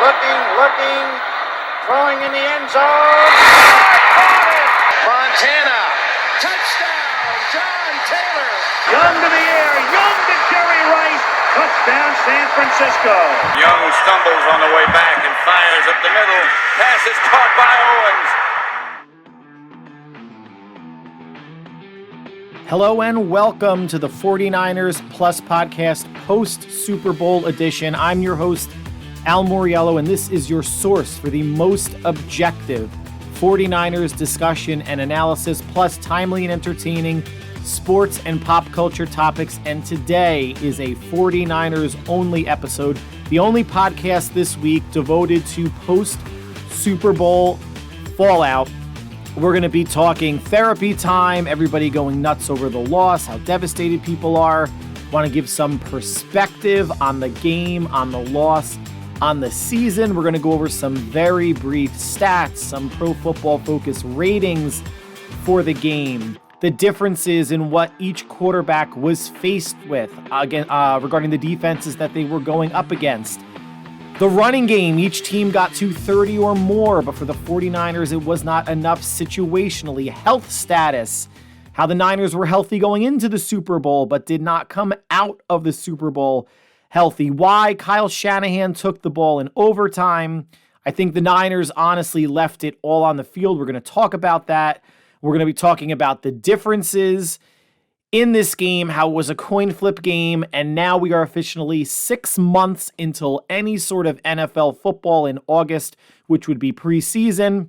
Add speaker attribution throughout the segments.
Speaker 1: looking, throwing in the end zone.
Speaker 2: Montana, touchdown, John Taylor.
Speaker 3: Young to the air, Young to Jerry Rice, touchdown San Francisco.
Speaker 4: Young stumbles on the way back and fires up the middle. Pass is caught by Owens.
Speaker 5: Hello and welcome to the 49ers Plus Podcast post-Super Bowl edition. I'm your host, Al Moriello, and this is your source for the most objective 49ers discussion and analysis, plus timely and entertaining sports and pop culture topics. And today is a 49ers only episode, the only podcast this week devoted to post-Super Bowl fallout. We're going to be talking therapy time, everybody going nuts over the loss, how devastated people are. Want to give some perspective on the game, on the loss, on the season. We're going to go over some very brief stats, some Pro Football Focus ratings for the game, the differences in what each quarterback was faced with regarding the defenses that they were going up against. The running game, each team got to 30 or more, but for the 49ers, it was not enough situationally. Health status, how the Niners were healthy going into the Super Bowl, but did not come out of the Super Bowl healthy. Why Kyle Shanahan took the ball in overtime. I think the Niners honestly left it all on the field. We're going to talk about that. We're going to be talking about the differences in this game, how it was a coin flip game, and now we are officially 6 months until any sort of NFL football in August, which would be preseason,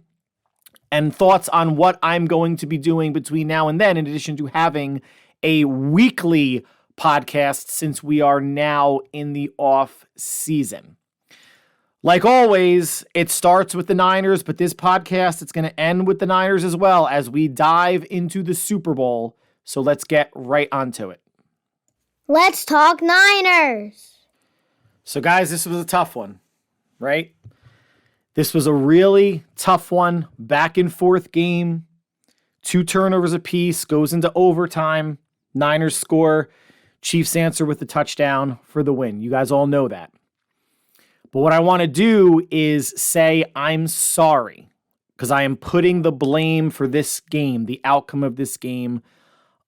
Speaker 5: and thoughts on what I'm going to be doing between now and then, in addition to having a weekly podcast since we are now in the off season. Like always, it starts with the Niners, but this podcast, it's going to end with the Niners as well as we dive into the Super Bowl. So let's get right onto it.
Speaker 6: Let's talk Niners.
Speaker 5: So guys, this was a tough one, right? This was a really tough one. Back and forth game. 2 turnovers apiece. Goes into overtime. Niners score. Chiefs answer with the touchdown for the win. You guys all know that. But what I want to do is say I'm sorry, because I am putting the blame for this game, the outcome of this game,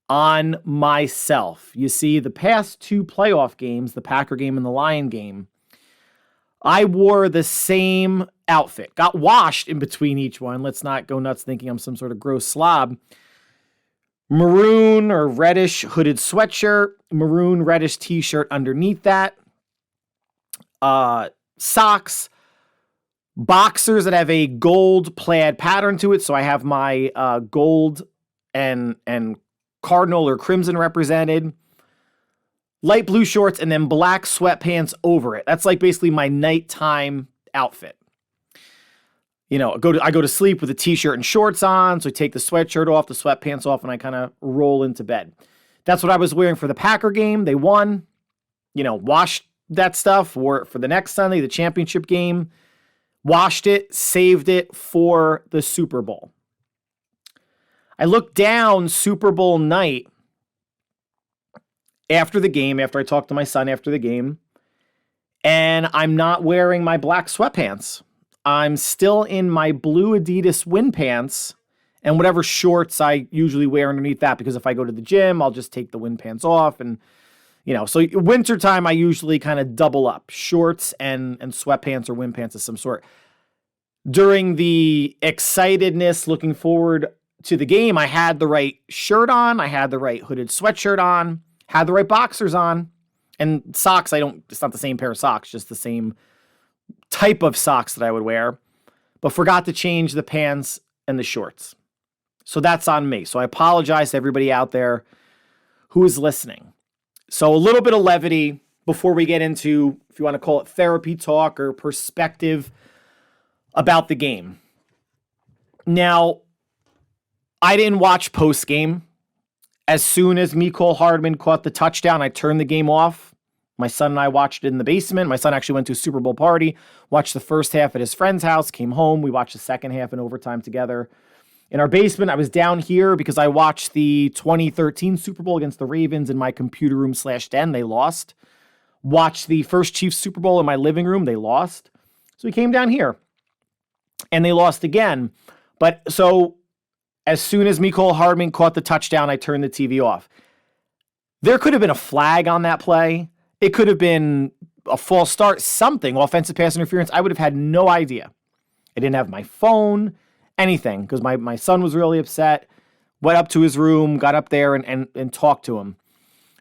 Speaker 5: on myself. You see, the past 2 playoff games, the Packer game and the Lion game, I wore the same outfit. Got washed in between each one. Let's not go nuts thinking I'm some sort of gross slob. Maroon or reddish hooded sweatshirt, maroon reddish t-shirt underneath that. Socks, boxers that have a gold plaid pattern to it. So I have my gold and cardinal or crimson represented, light blue shorts, and then black sweatpants over it. That's like basically my nighttime outfit. You know, I go to sleep with a t-shirt and shorts on, so I take the sweatshirt off, the sweatpants off, and I kind of roll into bed. That's what I was wearing for the Packer game. They won. You know, washed that stuff, wore it for the next Sunday, the championship game. Washed it, saved it for the Super Bowl. I looked down Super Bowl night after the game, after I talked to my son after the game, and I'm not wearing my black sweatpants. I'm still in my blue Adidas wind pants and whatever shorts I usually wear underneath that, because if I go to the gym, I'll just take the wind pants off. And, you know, so wintertime, I usually kind of double up shorts and sweatpants or wind pants of some sort. During the excitedness, looking forward to the game, I had the right shirt on, I had the right hooded sweatshirt on, had the right boxers on, and socks, it's not the same pair of socks, just the same type of socks that I would wear, but forgot to change the pants and the shorts. So that's on me. So I apologize to everybody out there who is listening. So a little bit of levity before we get into, if you want to call it therapy talk or perspective about the game. Now, I didn't watch post-game. As soon as Mecole Hardman caught the touchdown, I turned the game off. My son and I watched it in the basement. My son actually went to a Super Bowl party, watched the first half at his friend's house, came home. We watched the second half in overtime together. In our basement, I was down here because I watched the 2013 Super Bowl against the Ravens in my computer room /den. They lost. Watched the first Chiefs Super Bowl in my living room. They lost. So he came down here and they lost again. But so as soon as Mecole Hardman caught the touchdown, I turned the TV off. There could have been a flag on that play. It could have been a false start, something, offensive pass interference. I would have had no idea. I didn't have my phone, anything, because my son was really upset. Went up to his room, got up there and talked to him.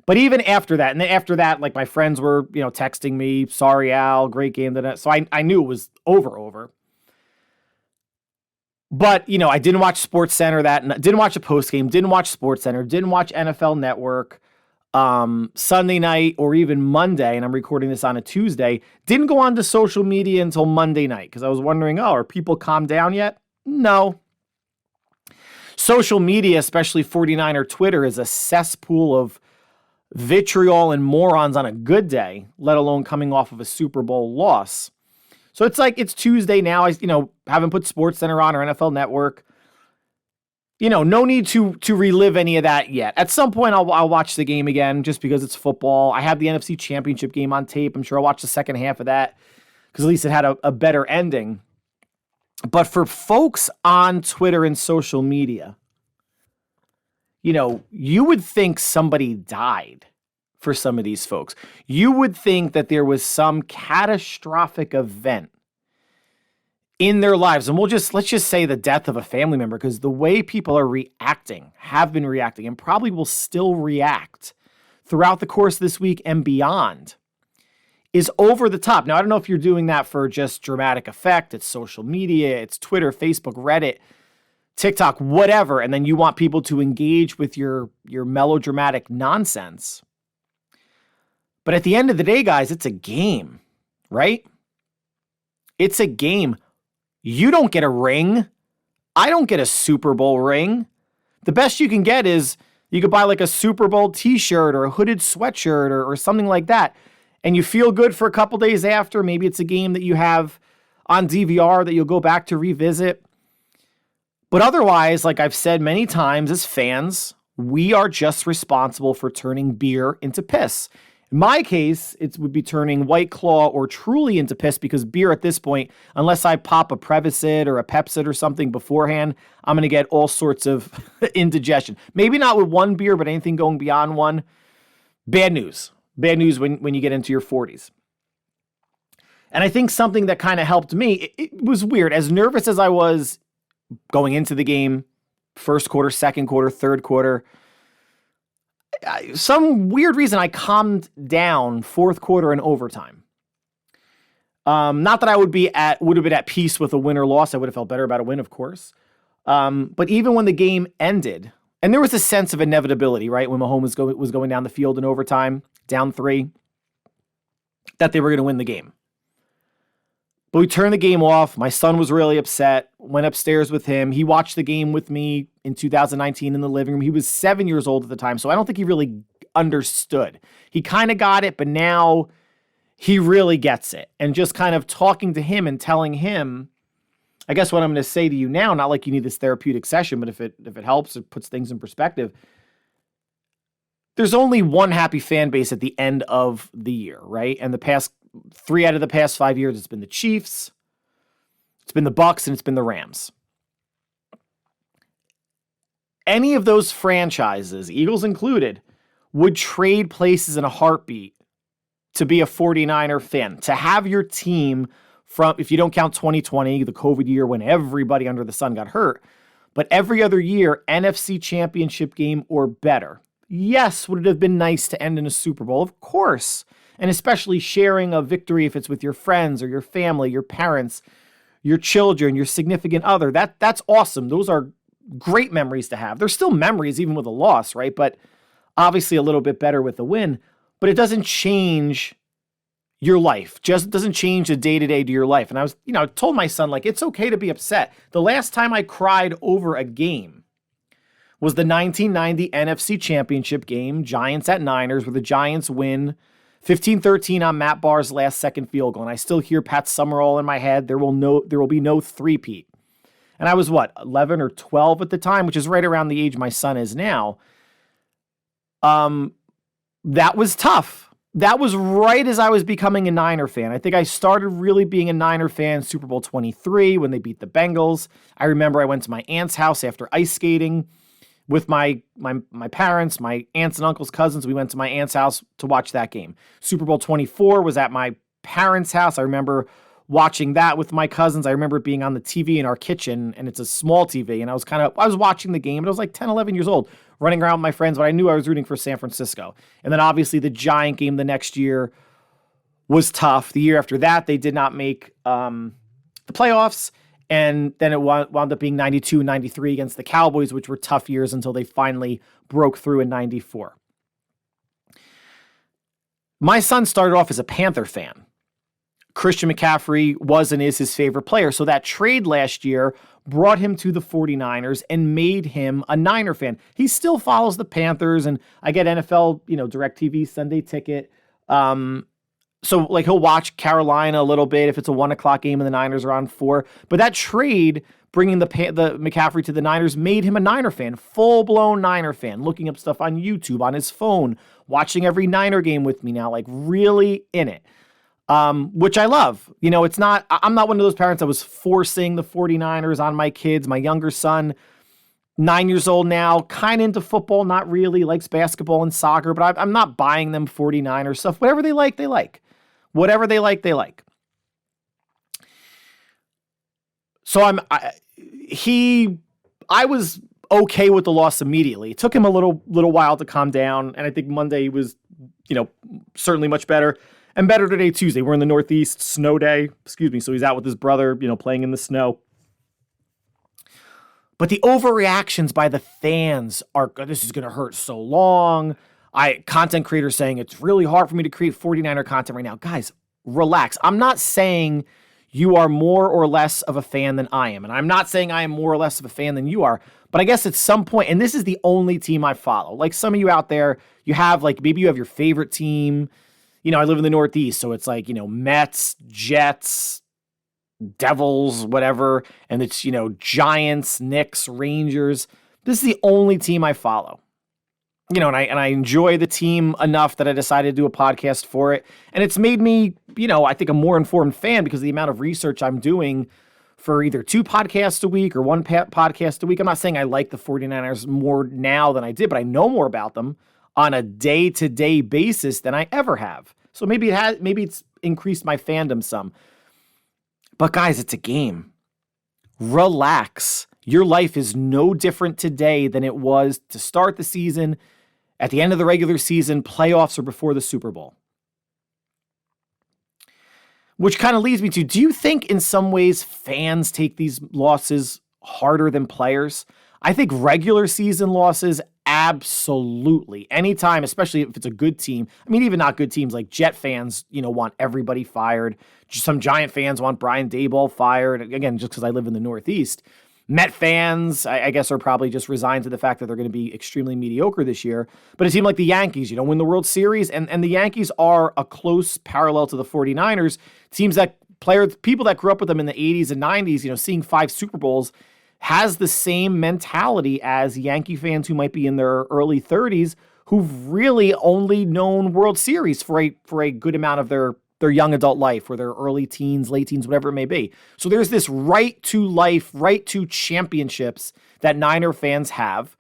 Speaker 5: But even after that, and then after that, like my friends were, texting me, sorry, Al, great game. So I knew it was over. But, I didn't watch SportsCenter didn't watch the post game, didn't watch SportsCenter, didn't watch NFL Network, Sunday night or even Monday, and I'm recording this on a Tuesday, didn't go on to social media until Monday night because I was wondering, are people calmed down yet? No. Social media, especially 49er Twitter, is a cesspool of vitriol and morons on a good day, let alone coming off of a Super Bowl loss. So it's like it's Tuesday now. I haven't put SportsCenter on or NFL Network. No need to relive any of that yet. At some point, I'll watch the game again just because it's football. I have the NFC Championship game on tape. I'm sure I'll watch the second half of that because at least it had a better ending. But for folks on Twitter and social media, you would think somebody died for some of these folks. You would think that there was some catastrophic event in their lives. And let's just say the death of a family member, because the way people are reacting, have been reacting, and probably will still react throughout the course of this week and beyond is over the top. Now, I don't know if you're doing that for just dramatic effect. It's social media, it's Twitter, Facebook, Reddit, TikTok, whatever. And then you want people to engage with your melodramatic nonsense. But at the end of the day, guys, it's a game, right? It's a game. You don't get a ring. I don't get a Super Bowl ring. The best you can get is you could buy like a Super Bowl t-shirt or a hooded sweatshirt or something like that. And you feel good for a couple days after. Maybe it's a game that you have on DVR that you'll go back to revisit. But otherwise, like I've said many times as fans, we are just responsible for turning beer into piss. In my case, it would be turning White Claw or Truly into piss because beer at this point, unless I pop a Prevacid or a Pepsid or something beforehand, I'm going to get all sorts of indigestion. Maybe not with one beer, but anything going beyond one. Bad news. Bad news when you get into your 40s. And I think something that kind of helped me, it was weird. As nervous as I was going into the game, first quarter, second quarter, third quarter, some weird reason I calmed down fourth quarter and overtime. Not that I would have been at peace with a win or loss. I would have felt better about a win, of course. But even when the game ended, and there was a sense of inevitability, right? When Mahomes was going down the field in overtime, down 3, that they were going to win the game. But we turned the game off. My son was really upset. Went upstairs with him. He watched the game with me in 2019 in the living room. He was 7 years old at the time, so I don't think he really understood. He kind of got it, but now he really gets it. And just kind of talking to him and telling him, I guess what I'm going to say to you now, not like you need this therapeutic session, but if it helps, it puts things in perspective. There's only one happy fan base at the end of the year, right? And the past 3 out of the past 5 years, it's been the Chiefs, it's been the Bucks, and it's been the Rams. Any of those franchises, Eagles included, would trade places in a heartbeat to be a 49er fan, to have your team from, if you don't count 2020, the COVID year when everybody under the sun got hurt, but every other year, NFC Championship game or better. Yes, would it have been nice to end in a Super Bowl? Of course. And especially sharing a victory if it's with your friends or your family, your parents, your children, your significant other. That's awesome. Those are great memories to have. They're still memories even with a loss, right? But obviously a little bit better with the win. But it doesn't change your life. Just doesn't change the day-to-day to your life. And I told my son, like, it's okay to be upset. The last time I cried over a game was the 1990 NFC Championship game, Giants at Niners, where the Giants win 15-13 on Matt Barr's last second field goal. And I still hear Pat Summerall in my head. There will be no three-peat. And I was 11 or 12 at the time, which is right around the age my son is now. That was tough. that was right as I was becoming a Niner fan. I think I started really being a Niner fan Super Bowl 23 when they beat the Bengals. I remember I went to my aunt's house after ice skating with my parents, my aunts and uncles, cousins. We went to my aunt's house to watch that game. Super Bowl 24 was at my parents' house. I remember watching that with my cousins. I remember it being on the TV in our kitchen, and it's a small TV, and I was watching the game, and I was like 10, 11 years old, running around with my friends, but I knew I was rooting for San Francisco. And then obviously the Giant game the next year was tough. The year after that, they did not make the playoffs, and then it wound up being 92 and 93 against the Cowboys, which were tough years until they finally broke through in 94. My son started off as a Panther fan. Christian McCaffrey was and is his favorite player. So that trade last year brought him to the 49ers and made him a Niner fan. He still follows the Panthers, and I get NFL, DirecTV Sunday ticket. So like he'll watch Carolina a little bit if it's a 1:00 game and the Niners are on 4. But that trade, bringing the McCaffrey to the Niners, made him a Niner fan, full-blown Niner fan, looking up stuff on YouTube, on his phone, watching every Niner game with me now, like really in it. Which I love. I'm not one of those parents that was forcing the 49ers on my kids. My younger son, 9 years old now, kind of into football, not really, likes basketball and soccer, but I'm not buying them 49ers stuff. Whatever they like, they like. Whatever they like, they like. So I was okay with the loss immediately. It took him a little while to calm down, and I think Monday he was, certainly much better. And better today, Tuesday. We're in the Northeast, snow day. So he's out with his brother, playing in the snow. But the overreactions by the fans are, this is going to hurt so long. Content creators saying it's really hard for me to create 49er content right now. Guys, relax. I'm not saying you are more or less of a fan than I am. And I'm not saying I am more or less of a fan than you are. But I guess at some point, and this is the only team I follow. Like some of you out there, you have maybe you have your favorite team. I live in the Northeast, so it's like, Mets, Jets, Devils, whatever. And it's, Giants, Knicks, Rangers. This is the only team I follow. And I enjoy the team enough that I decided to do a podcast for it. And it's made me, I think a more informed fan because of the amount of research I'm doing for either 2 podcasts a week or 1 podcast a week. I'm not saying I like the 49ers more now than I did, but I know more about them on a day-to-day basis than I ever have. So maybe it's increased my fandom some. But guys, it's a game. Relax. Your life is no different today than it was to start the season, at the end of the regular season, playoffs, or before the Super Bowl. Which kind of leads me to, do you think in some ways fans take these losses harder than players? I think regular season losses, absolutely. Anytime, especially if it's a good team. I mean, even not good teams, like Jet fans, want everybody fired. Some Giant fans want Brian Daboll fired. Again, just because I live in the Northeast. Met fans, I guess, are probably just resigned to the fact that they're going to be extremely mediocre this year. But a team like the Yankees, win the World Series. And the Yankees are a close parallel to the 49ers. Teams that people that grew up with them in the 80s and 90s, seeing 5 Super Bowls, has the same mentality as Yankee fans who might be in their early 30s who've really only known World Series for a good amount of their young adult life or their early teens, late teens, whatever it may be. So there's this right to life, right to championships that Niner fans have,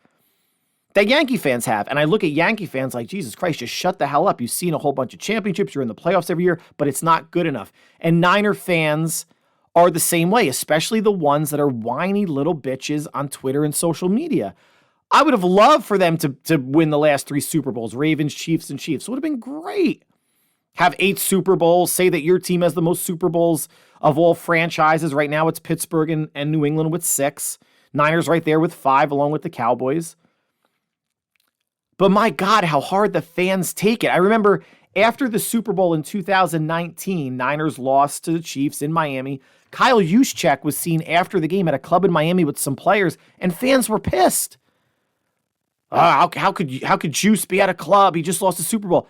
Speaker 5: that Yankee fans have. And I look at Yankee fans like, Jesus Christ, just shut the hell up. You've seen a whole bunch of championships. You're in the playoffs every year, but it's not good enough. And Niner fans are the same way, especially the ones that are whiny little bitches on Twitter and social media. I would have loved for them to win the last 3 Super Bowls, Ravens, Chiefs, and Chiefs. It would have been great. Have 8 Super Bowls, say that your team has the most Super Bowls of all franchises. Right now it's Pittsburgh and New England with 6. Niners right there with 5, along with the Cowboys. But my God, how hard the fans take it. I remember after the Super Bowl in 2019, Niners lost to the Chiefs in Miami. Kyle Juszczyk was seen after the game at a club in Miami with some players, and fans were pissed. How could Juice be at a club? He just lost the Super Bowl.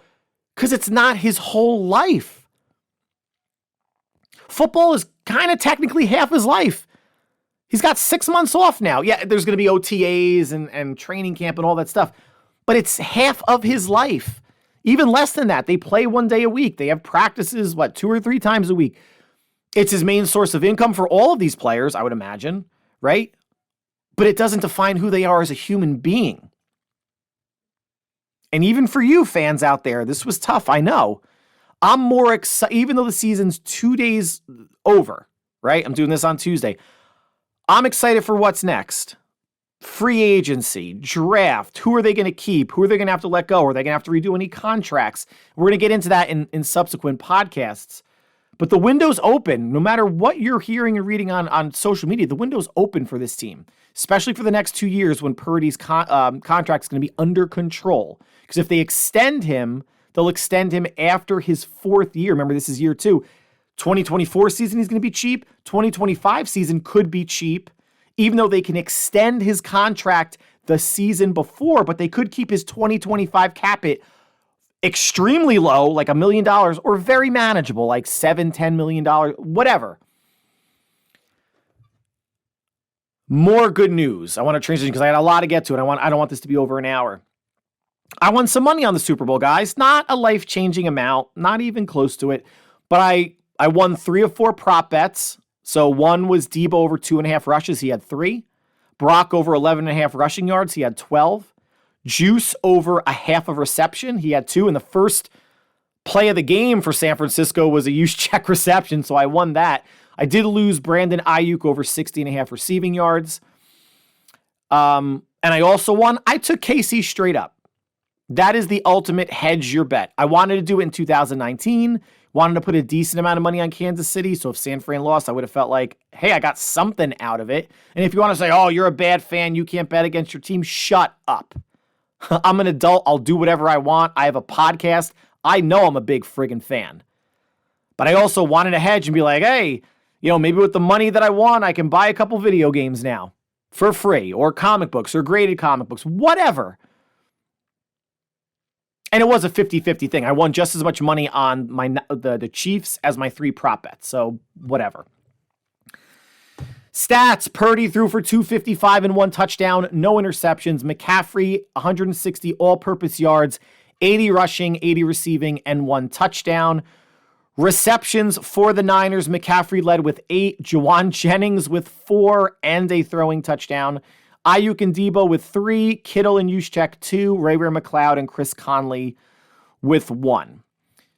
Speaker 5: Because it's not his whole life. Football is kind of technically half his life. He's got 6 months off now. Yeah, there's going to be OTAs and training camp and all that stuff. But it's half of his life. Even less than that. They play 1 day a week. They have practices, 2 or 3 times a week. It's his main source of income for all of these players, I would imagine, right? But it doesn't define who they are as a human being. And even for you fans out there, this was tough, I know. I'm more excited, even though the season's 2 days over, right? I'm doing this on Tuesday. I'm excited for what's next. Free agency, draft. Who are they going to keep? Who are they going to have to let go? Are they going to have to redo any contracts? We're going to get into that in subsequent podcasts. But the window's open. No matter what you're hearing and reading on social media, the window's open for this team, especially for the next 2 years when Purdy's contract is going to be under control. Because if they extend him, they'll extend him after his 4th year. Remember, this is year 2. 2024 season, he's going to be cheap. 2025 season could be cheap, even though they can extend his contract the season before, but they could keep his 2025 cap hit extremely low, like $1 million, or very manageable, like $7-10 million, whatever. More good news. I want to transition because I had a lot to get to, and I don't want this to be over an hour. I won some money on the Super Bowl, guys. Not a life-changing amount, not even close to it, but I won 3 of 4 prop bets. So one was Debo over 2.5 rushes. He had 3. Brock over 11.5 rushing yards. He had 12. Juice over a half of reception. He had 2. And the first play of the game for San Francisco was a Juszczyk reception. So I won that. I did lose Brandon Ayuk over 60.5 receiving yards. And I also won. I took KC straight up. That is the ultimate hedge your bet. I wanted to do it in 2019. Wanted to put a decent amount of money on Kansas City. So if San Fran lost, I would have felt like, hey, I got something out of it. And if you want to say, oh, you're a bad fan, you can't bet against your team, shut up. I'm an adult. I'll do whatever I want. I have a podcast. I know I'm a big friggin' fan. But I also wanted to hedge and be like, hey, maybe with the money that I won, I can buy a couple video games now for free, or comic books, or graded comic books, whatever. And it was a 50-50 thing. I won just as much money on the Chiefs as my 3 prop bets. So whatever. Stats: Purdy threw for 255 and 1 touchdown, no interceptions. McCaffrey, 160 all-purpose yards, 80 rushing, 80 receiving, and 1 touchdown. Receptions for the Niners: McCaffrey led with 8, Juwan Jennings with 4, and a throwing touchdown. Ayuk and Debo with 3, Kittle and Juszczyk 2, Ray-Ray McCloud and Chris Conley with 1.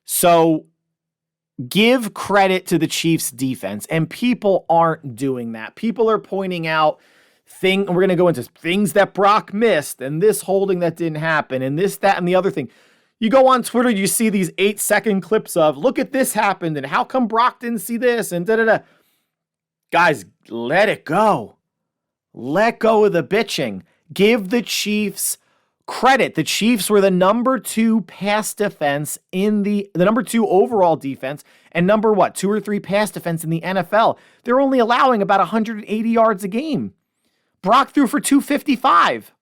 Speaker 5: So give credit to the Chiefs defense, and people aren't doing that. People are pointing out we're going to go into things that Brock missed, and this holding that didn't happen, and this, that, and the other thing. You go on Twitter, you see these 8-second clips of, look at this happened, and how come Brock didn't see this, and da-da-da. Guys, let it go. Let go of the bitching. Give the Chiefs credit. The Chiefs were the number 2 pass defense in the number 2 overall defense, and number 2 or 3 pass defense in the NFL. They're only allowing about 180 yards a game. Brock threw for 255.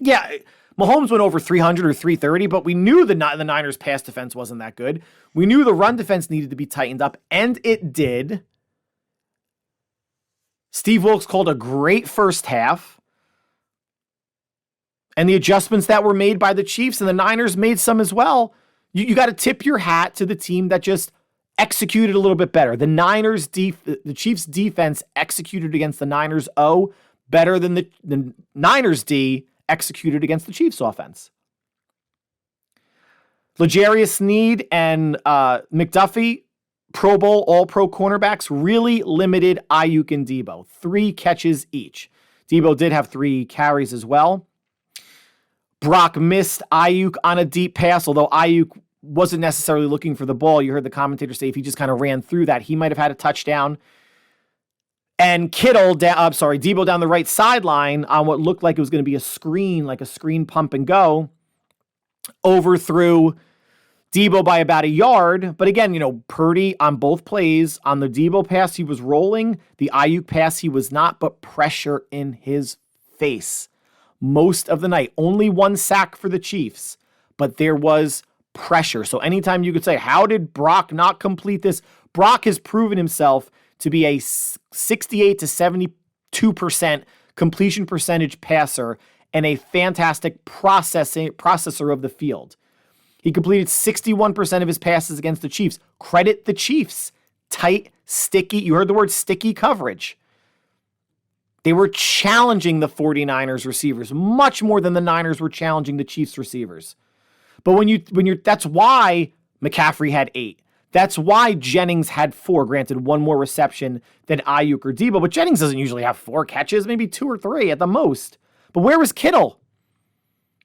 Speaker 5: Yeah, Mahomes went over 300 or 330, but we knew the Niners pass defense wasn't that good. We knew the run defense needed to be tightened up, and it did. Steve Wilks called a great first half. And the adjustments that were made by the Chiefs, and the Niners made some as well. You got to tip your hat to the team that just executed a little bit better. The Chiefs defense executed against the Niners better than the Niners D executed against the Chiefs offense. L'Jarius Sneed and McDuffie, Pro Bowl, All-Pro cornerbacks, really limited Ayuk and Debo. 3 catches each. Debo did have 3 carries as well. Brock missed Ayuk on a deep pass, although Ayuk wasn't necessarily looking for the ball. You heard the commentator say if he just kind of ran through that, he might have had a touchdown. And Debo down the right sideline on what looked like it was going to be a screen, like a screen pump and go, overthrew Debo by about a yard. But again, Purdy on both plays. On the Debo pass, he was rolling. The Ayuk pass, he was not, but pressure in his face most of the night. Only 1 sack for the Chiefs, but there was pressure. So anytime you could say, how did Brock not complete this? Brock has proven himself to be a 68 to 72% completion percentage passer and a fantastic processor of the field. He completed 61% of his passes against the Chiefs. Credit the Chiefs. Tight, sticky, you heard the word sticky coverage. They were challenging the 49ers receivers much more than the Niners were challenging the Chiefs receivers. But when you're that's why McCaffrey had 8. That's why Jennings had 4. Granted, one more reception than Ayuk or Debo, but Jennings doesn't usually have 4 catches, maybe 2 or 3 at the most. But where was Kittle?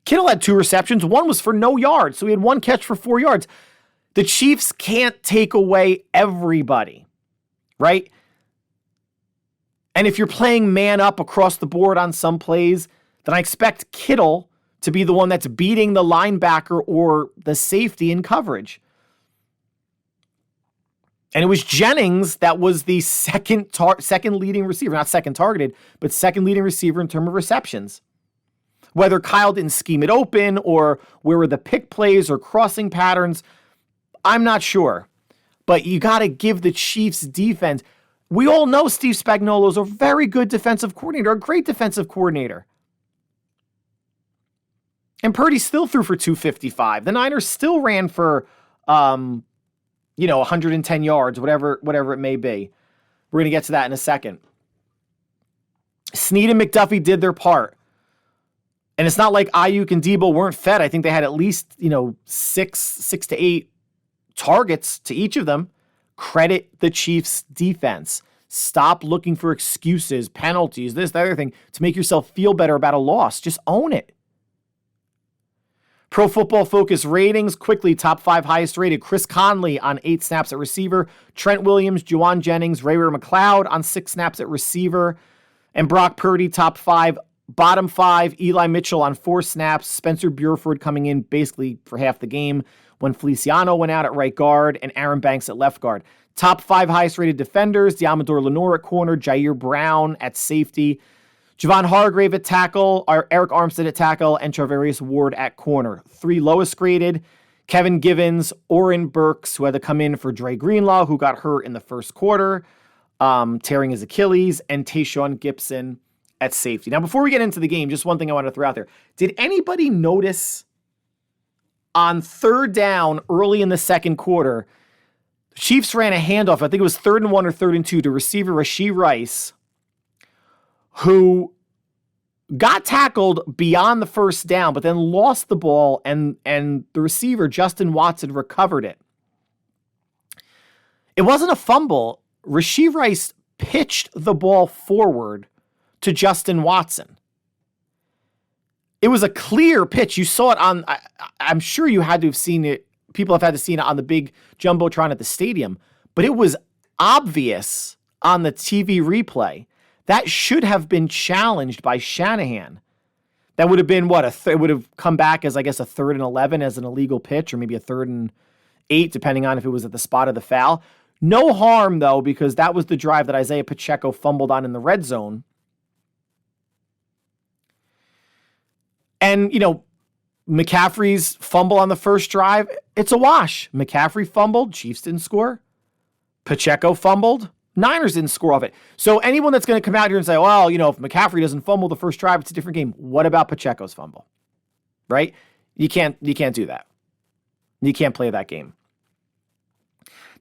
Speaker 5: Kittle had 2 receptions. One was for no yards, so he had 1 catch for 4 yards. The Chiefs can't take away everybody, right? And if you're playing man up across the board on some plays, then I expect Kittle to be the one that's beating the linebacker or the safety in coverage. And it was Jennings that was the second leading receiver, not second targeted, but second leading receiver in terms of receptions. Whether Kyle didn't scheme it open or where were the pick plays or crossing patterns, I'm not sure. But you got to give the Chiefs defense. We all know Steve Spagnuolo is a very good defensive coordinator, a great defensive coordinator. And Purdy still threw for 255. The Niners still ran for 110 yards, whatever it may be. We're going to get to that in a second. Snead and McDuffie did their part. And it's not like Ayuk and Debo weren't fed. I think they had at least, 6 to 8 targets to each of them. Credit the Chiefs' defense. Stop looking for excuses, penalties, this, that, other thing, to make yourself feel better about a loss. Just own it. Pro Football Focus ratings, quickly, top 5 highest rated. Chris Conley on 8 snaps at receiver. Trent Williams, Juwan Jennings, Ray-Ray McCloud on 6 snaps at receiver. And Brock Purdy, top 5. Bottom 5, Eli Mitchell on 4 snaps. Spencer Burford coming in basically for half the game when Feliciano went out at right guard and Aaron Banks at left guard. Top 5 highest rated defenders, Diamador Lenore at corner, Jair Brown at safety, Javon Hargrave at tackle, Eric Armstead at tackle, and Charvarius Ward at corner. 3 lowest graded, Kevin Givens, Oren Burks, who had to come in for Dre Greenlaw, who got hurt in the first quarter, tearing his Achilles, and Tayshaun Gibson at safety. Now, before we get into the game, just one thing I want to throw out there. Did anybody notice on 3rd down early in the second quarter, the Chiefs ran a handoff, I think it was 3rd and 1 or 3rd and 2, to receiver Rashee Rice, who got tackled beyond the first down, but then lost the ball, and the receiver, Justin Watson, recovered it. It wasn't a fumble. Rashee Rice pitched the ball forward to Justin Watson. It was a clear pitch. You saw it on, I'm sure you had to have seen it. People have had to see it on the big Jumbotron at the stadium, but it was obvious on the TV replay. That should have been challenged by Shanahan. That would have been it would have come back as, I guess, a 3rd and 11 as an illegal pitch, or maybe a 3rd and 8, depending on if it was at the spot of the foul. No harm, though, because that was the drive that Isaiah Pacheco fumbled on in the red zone. And, McCaffrey's fumble on the first drive, it's a wash. McCaffrey fumbled, Chiefs didn't score. Pacheco fumbled, Niners didn't score off it. So anyone that's going to come out here and say, well, if McCaffrey doesn't fumble the first drive, it's a different game. What about Pacheco's fumble? Right? You can't do that. You can't play that game.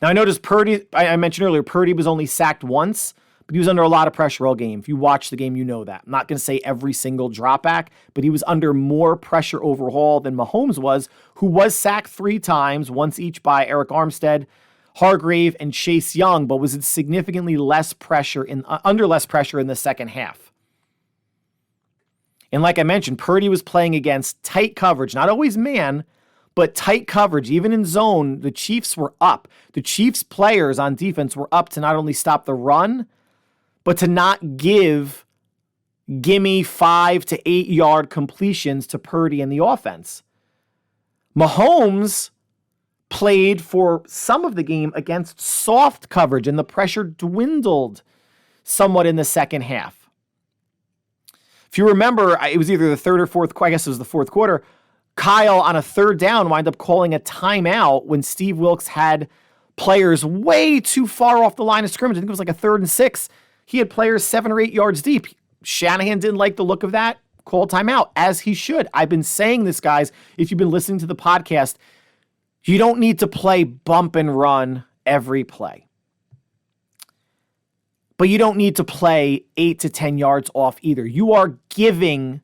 Speaker 5: Now, I noticed Purdy, I mentioned earlier, Purdy was only sacked once, but he was under a lot of pressure all game. If you watch the game, you know that. I'm not going to say every single drop back, but he was under more pressure overall than Mahomes was, who was sacked 3 times, once each by Eric Armstead, Hargrave, and Chase Young, but was significantly less pressure under less pressure in the second half. And like I mentioned, Purdy was playing against tight coverage, not always man, but tight coverage. Even in zone, the Chiefs were up. The Chiefs players on defense were up to not only stop the run, but to not give gimme 5 to 8 yard completions to Purdy and the offense. Mahomes played for some of the game against soft coverage, and the pressure dwindled somewhat in the second half. If you remember, it was either the 3rd or 4th, I guess it was the 4th quarter, Kyle on a 3rd down wound up calling a timeout when Steve Wilks had players way too far off the line of scrimmage. I think it was like a 3rd and 6. He had players 7 or 8 yards deep. Shanahan didn't like the look of that. Call timeout, as he should. I've been saying this, guys. If you've been listening to the podcast, You don't need to play bump and run every play. But you don't need to play 8 to 10 yards off either. You are giving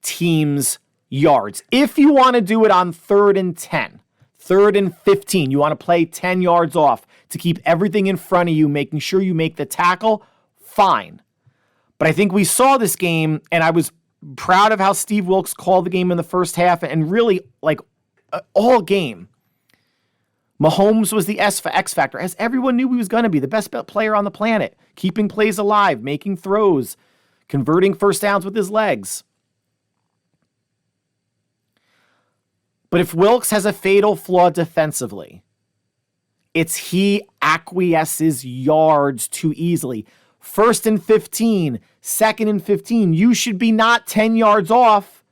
Speaker 5: teams yards. If you want to do it on 3rd and 10, 3rd and 15, you want to play 10 yards off to keep everything in front of you, making sure you make the tackle, fine. But I think we saw this game, and I was proud of how Steve Wilks called the game in the first half, and really, like, all game. Mahomes was the X factor, as everyone knew he was going to be, the best player on the planet, keeping plays alive, making throws, converting first downs with his legs. But if Wilks has a fatal flaw defensively, it's he acquiesces yards too easily. 1st and 15, 2nd and 15, you should be not 10 yards off.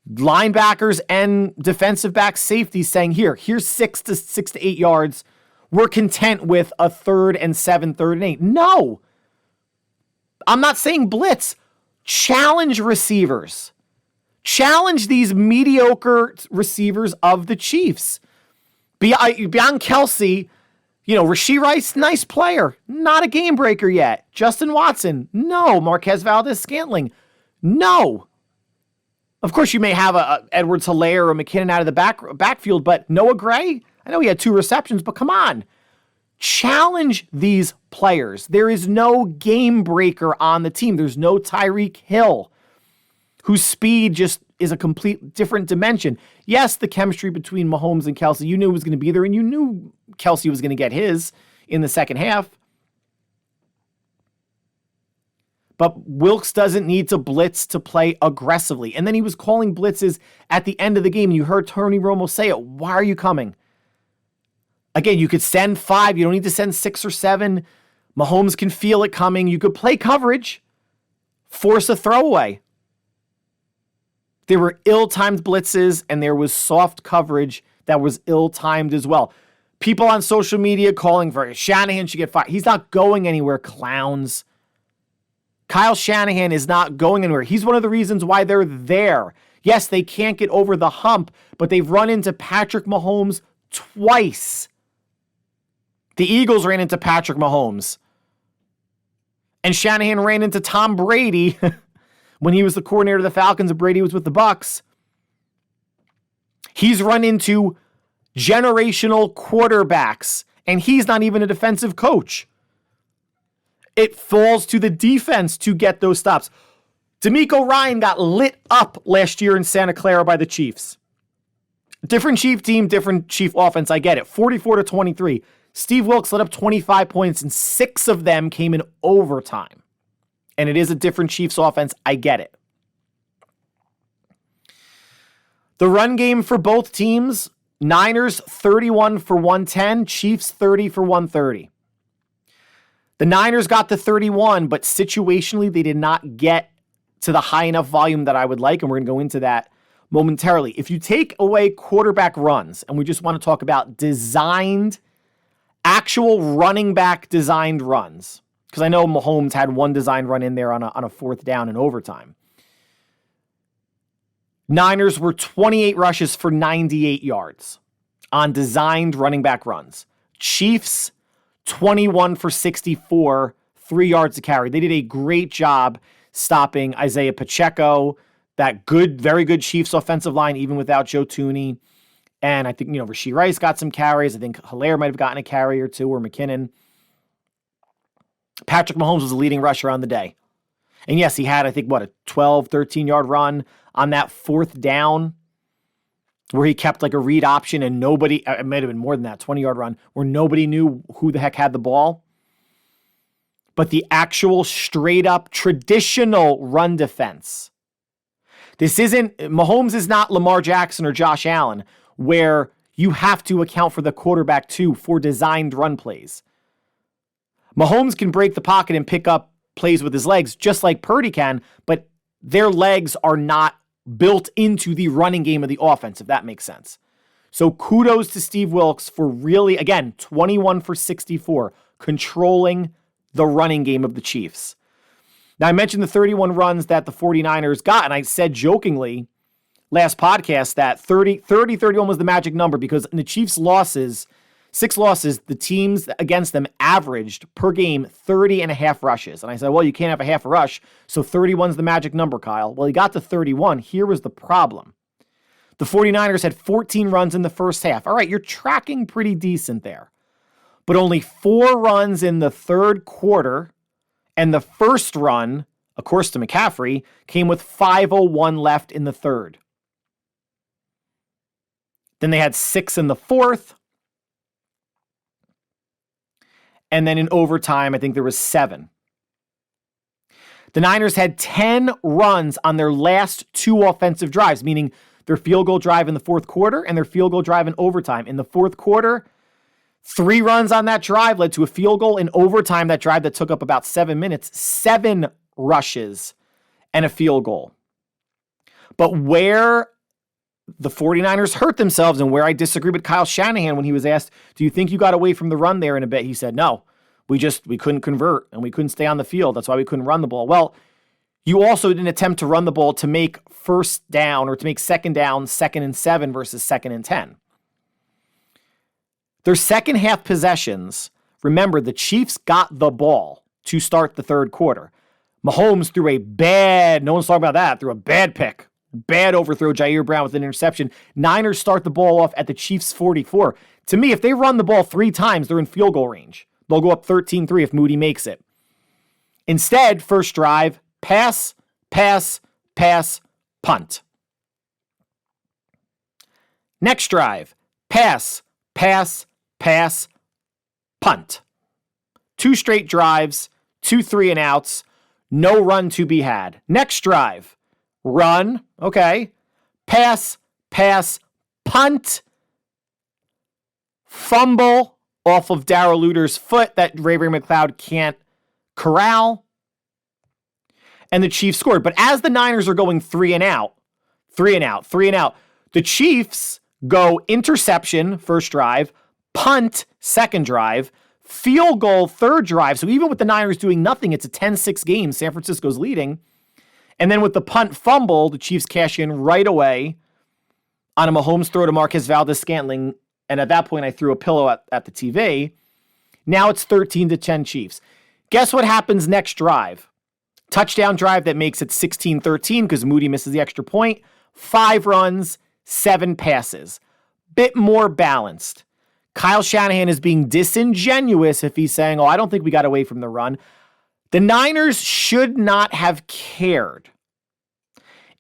Speaker 5: Linebackers and defensive back safety saying, here's 6 to 8 yards. We're content with a 3rd and 7, 3rd and 8. No. I'm not saying blitz. Challenge receivers. Challenge these mediocre receivers of the Chiefs. Beyond Kelsey, Rashee Rice, nice player. Not a game breaker yet. Justin Watson, no. Marquez Valdes-Scantling, no. Of course, you may have a Edwards-Helaire or a McKinnon out of the backfield, but Noah Gray, I know he had 2 receptions, but come on. Challenge these players. There is no game breaker on the team. There's no Tyreek Hill, whose speed just is a complete different dimension. Yes, the chemistry between Mahomes and Kelsey, you knew it was going to be there, and you knew Kelsey was going to get his in the second half. But Wilks doesn't need to blitz to play aggressively. And then he was calling blitzes at the end of the game. And you heard Tony Romo say it. Why are you coming? Again, you could send 5. You don't need to send 6 or 7. Mahomes can feel it coming. You could play coverage. Force a throwaway. There were ill-timed blitzes, and there was soft coverage that was ill-timed as well. People on social media calling for Shanahan should get fired. He's not going anywhere, clowns. Kyle Shanahan is not going anywhere. He's one of the reasons why they're there. Yes, they can't get over the hump, but they've run into Patrick Mahomes twice. The Eagles ran into Patrick Mahomes. And Shanahan ran into Tom Brady when he was the coordinator of the Falcons and Brady was with the Bucs. He's run into generational quarterbacks, and he's not even a defensive coach. It falls to the defense to get those stops. D'Amico Ryan got lit up last year in Santa Clara by the Chiefs. Different Chief team, different Chief offense. I get it. 44-23. Steve Wilks let up 25 points, and 6 of them came in overtime. And it is a different Chiefs offense. I get it. The run game for both teams, Niners 31 for 110, Chiefs 30 for 130. The Niners got the 31, but situationally, they did not get to the high enough volume that I would like, and we're going to go into that momentarily. If you take away quarterback runs, and we just want to talk about designed, actual running back designed runs, because I know Mahomes had one designed run in there on a 4th down in overtime. Niners were 28 rushes for 98 yards on designed running back runs. Chiefs, 21 for 64, 3 yards to carry. They did a great job stopping Isaiah Pacheco, that very good Chiefs offensive line, even without Joe Thuney. And I think, Rashee Rice got some carries. I think Helaire might have gotten a carry or 2, or McKinnon. Patrick Mahomes was the leading rusher on the day. And yes, he had, I think, a 12, 13-yard run on that 4th down where he kept like a read option and nobody, it might have been more than that, 20-yard run, where nobody knew who the heck had the ball. But the actual straight-up traditional run defense. Mahomes is not Lamar Jackson or Josh Allen, where you have to account for the quarterback too for designed run plays. Mahomes can break the pocket and pick up plays with his legs just like Purdy can, but their legs are not built into the running game of the offense, if that makes sense. So kudos to Steve Wilks for really, again, 21 for 64, controlling the running game of the Chiefs. Now, I mentioned the 31 runs that the 49ers got, and I said jokingly last podcast that 31 was the magic number because in the Chiefs' losses, 6 losses, the teams against them averaged per game 30.5 rushes. And I said, well, you can't have a half a rush, so 31's the magic number, Kyle. Well, he got to 31. Here was the problem. The 49ers had 14 runs in the first half. All right, you're tracking pretty decent there. But only 4 runs in the third quarter, and the first run, of course to McCaffrey, came with 5:01 left in the third. Then they had 6 in the fourth. And then in overtime, I think there was 7. The Niners had 10 runs on their last 2 offensive drives, meaning their field goal drive in the fourth quarter and their field goal drive in overtime. In the fourth quarter, 3 runs on that drive led to a field goal. In overtime, that drive that took up about 7 minutes, 7 rushes and a field goal. But where the 49ers hurt themselves and where I disagree with Kyle Shanahan when he was asked, do you think you got away from the run there in a bit? He said, no, we couldn't convert and we couldn't stay on the field. That's why we couldn't run the ball. Well, you also didn't attempt to run the ball to make first down or to make second down, 2nd and 7 versus 2nd and 10. Their second half possessions, remember, the Chiefs got the ball to start the third quarter. Mahomes threw no one's talking about that, threw a bad pick. Bad overthrow, Jair Brown with an interception. Niners start the ball off at the Chiefs' 44. To me, if they run the ball 3 times, they're in field goal range. They'll go up 13-3 if Moody makes it. Instead, first drive, pass, pass, pass, punt. Next drive, pass, pass, pass, punt. 2 straight drives, 2 3-and-outs, no run to be had. Next drive, run, okay, pass, pass, punt, fumble off of Darrell Luter's foot that Ray McCloud can't corral, and the Chiefs scored. But as the Niners are going 3-and-out, the Chiefs go interception, first drive, punt, second drive, field goal, third drive. So even with the Niners doing nothing, it's a 10-6 game. San Francisco's leading. And then with the punt fumble, the Chiefs cash in right away on a Mahomes throw to Marquez Valdes-Scantling. And at that point, I threw a pillow at the TV. Now it's 13-10 Chiefs. Guess what happens next drive? Touchdown drive that makes it 16-13 because Moody misses the extra point. 5 runs, 7 passes. Bit more balanced. Kyle Shanahan is being disingenuous if he's saying, I don't think we got away from the run. The Niners should not have cared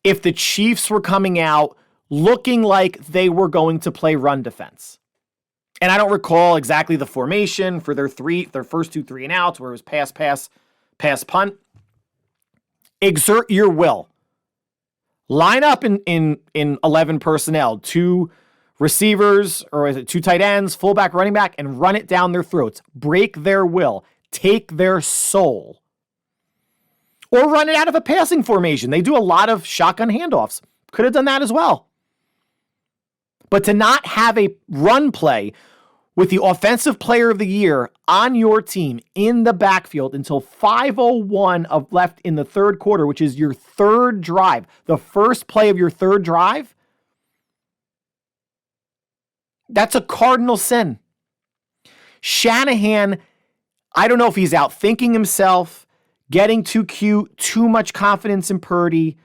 Speaker 5: if the Chiefs were coming out looking like they were going to play run defense. And I don't recall exactly the formation for their first 2 3-and-outs where it was pass, pass, pass, punt. Exert your will. Line up in 11 personnel, 2 receivers, or is it 2 tight ends, fullback, running back, and run it down their throats. Break their will. Take their soul. Or run it out of a passing formation. They do a lot of shotgun handoffs. Could have done that as well. But to not have a run play with the offensive player of the year on your team in the backfield until 5:01 of left in the third quarter, which is your third drive, the first play of your third drive, that's a cardinal sin. Shanahan, I don't know if he's outthinking himself, getting too cute, too much confidence in Purdy,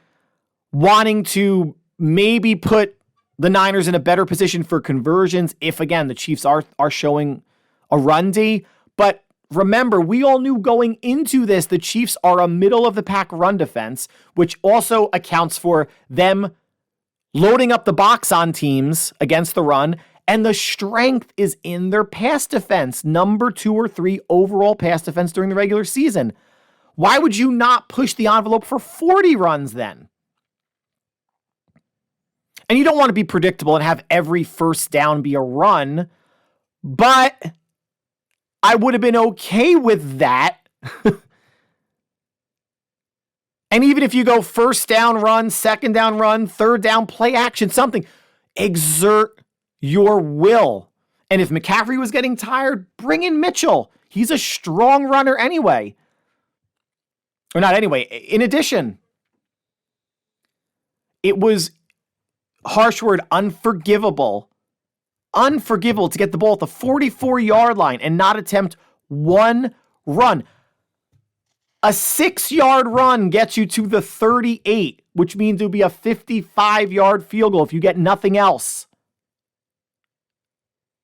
Speaker 5: wanting to maybe put the Niners in a better position for conversions if, again, the Chiefs are showing a run D. But remember, we all knew going into this, the Chiefs are a middle-of-the-pack run defense, which also accounts for them loading up the box on teams against the run. And the strength is in their pass defense, number 2 or 3 overall pass defense during the regular season. Why would you not push the envelope for 40 runs then? And you don't want to be predictable and have every first down be a run, but I would have been okay with that. And even if you go first down run, second down run, third down, play action, something, exert your will. And if McCaffrey was getting tired, bring in Mitchell. He's a strong runner anyway. Or not anyway. In addition, it was harsh word, unforgivable to get the ball at the 44-yard line and not attempt one run. A 6-yard run gets you to the 38, which means it would be a 55-yard field goal if you get nothing else,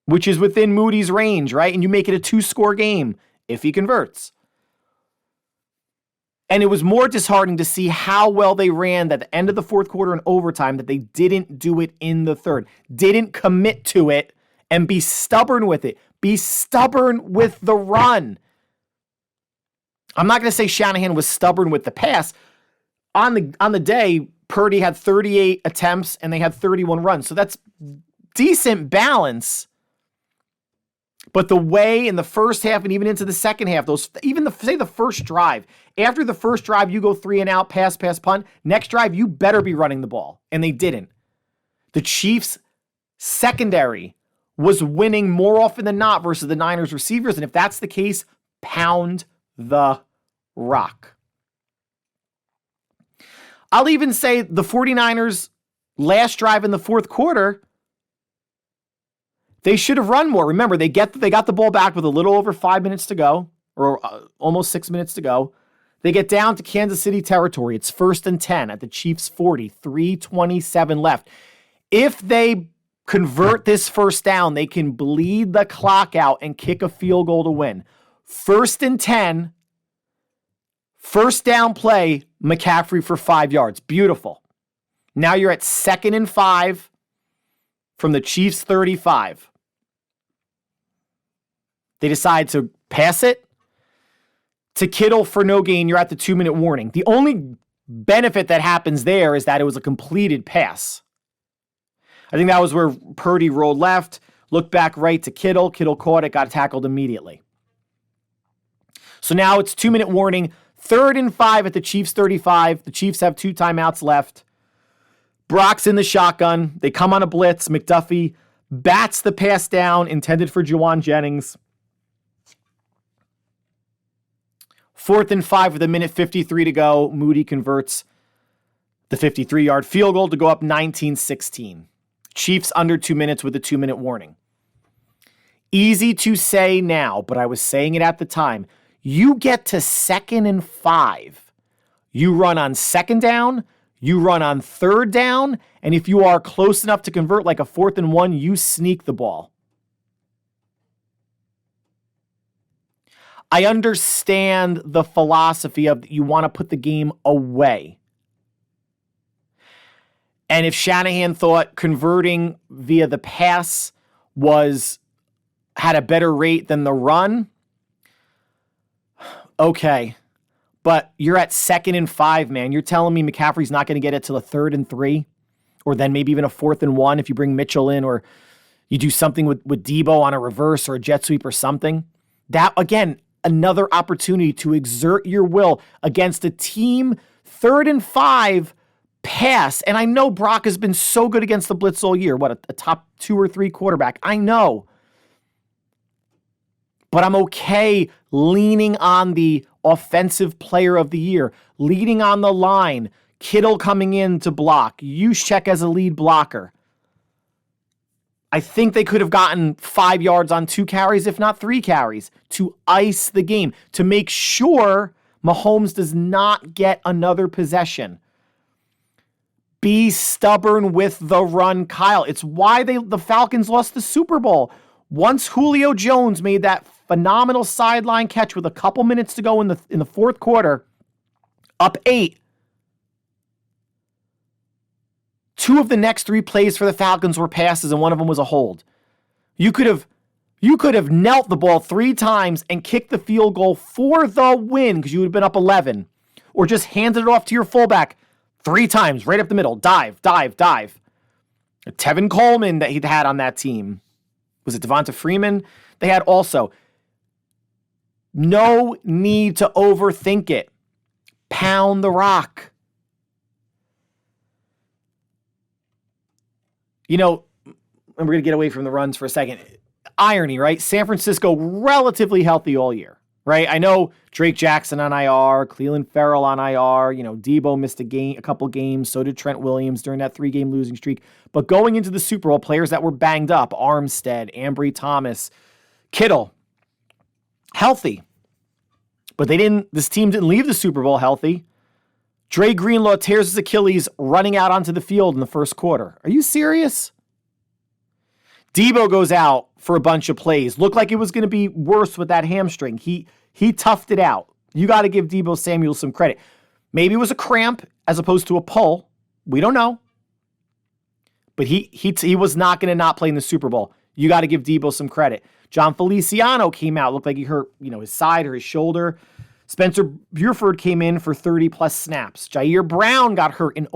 Speaker 5: which is within Moody's range, right? And you make it a 2-score game if he converts. And it was more disheartening to see how well they ran at the end of the fourth quarter and overtime that they didn't do it in the third. Didn't commit to it and be stubborn with it. Be stubborn with the run. I'm not going to say Shanahan was stubborn with the pass. On the day, Purdy had 38 attempts and they had 31 runs. So that's decent balance. But the way in the first half and even into the second half, the first drive, after the first drive, you go 3 and out, pass, punt. Next drive, you better be running the ball. And they didn't. The Chiefs' secondary was winning more often than not versus the Niners receivers. And if that's the case, pound the rock. I'll even say the 49ers' last drive in the fourth quarter, they should have run more. Remember, they got the ball back with a little over 5 minutes to go, or almost 6 minutes to go. They get down to Kansas City territory. It's 1st and 10 at the Chiefs' 40, 3:27 left. If they convert this first down, they can bleed the clock out and kick a field goal to win. 1st and 10, first down play, McCaffrey for 5 yards. Beautiful. Now you're at 2nd and 5 from the Chiefs' 35. They decide to pass it to Kittle for no gain. You're at the 2-minute warning. The only benefit that happens there is that it was a completed pass. I think that was where Purdy rolled left, looked back right to Kittle. Kittle caught it, got tackled immediately. So now it's 2-minute warning. 3rd and 5 at the Chiefs' 35. The Chiefs have 2 timeouts left. Brock's in the shotgun. They come on a blitz. McDuffie bats the pass down intended for Juwan Jennings. 4th and 5 with 1:53 to go. Moody converts the 53-yard field goal to go up 19-16. Chiefs under 2 minutes with a 2-minute warning. Easy to say now, but I was saying it at the time. You get to 2nd and 5. You run on 2nd down. You run on 3rd down. And if you are close enough to convert like a 4th and 1, you sneak the ball. I understand the philosophy of you want to put the game away. And if Shanahan thought converting via the pass had a better rate than the run, okay. But you're at 2nd and 5, man. You're telling me McCaffrey's not going to get it to the 3rd and 3? Or then maybe even a 4th and 1 if you bring Mitchell in, or you do something with Debo on a reverse or a jet sweep or something. That, again, another opportunity to exert your will against a team 3rd and 5 pass. And I know Brock has been so good against the blitz all year. What, a top 2 or 3 quarterback. I know. But I'm okay leaning on the offensive player of the year, leading on the line, Kittle coming in to block, Juszczyk as a lead blocker. I think they could have gotten 5 yards on 2 carries, if not 3 carries, to ice the game, to make sure Mahomes does not get another possession. Be stubborn with the run, Kyle. It's why the Falcons lost the Super Bowl. Once Julio Jones made that phenomenal sideline catch with a couple minutes to go in the fourth quarter, up 8. 2 of the next 3 plays for the Falcons were passes, and one of them was a hold. You could have knelt the ball 3 times and kicked the field goal for the win because you would have been up 11, or just handed it off to your fullback 3 times right up the middle. Dive. Tevin Coleman that he'd had on that team. Was it Devonta Freeman? They had also. No need to overthink it. Pound the rock. You know, and we're going to get away from the runs for a second. Irony, right? San Francisco relatively healthy all year, right? I know Drake Jackson on IR, Cleveland Farrell on IR, Debo missed a couple games, so did Trent Williams during that 3-game losing streak. But going into the Super Bowl, players that were banged up, Armstead, Ambry Thomas, Kittle, healthy. But this team didn't leave the Super Bowl healthy. Dre Greenlaw tears his Achilles running out onto the field in the first quarter. Are you serious? Debo goes out for a bunch of plays. Looked like it was going to be worse with that hamstring. He toughed it out. You got to give Debo Samuel some credit. Maybe it was a cramp as opposed to a pull. We don't know. But he was not going to not play in the Super Bowl. You got to give Debo some credit. John Feliciano came out. Looked like he hurt, his side or his shoulder. Spencer Burford came in for 30-plus snaps. Jair Brown got hurt in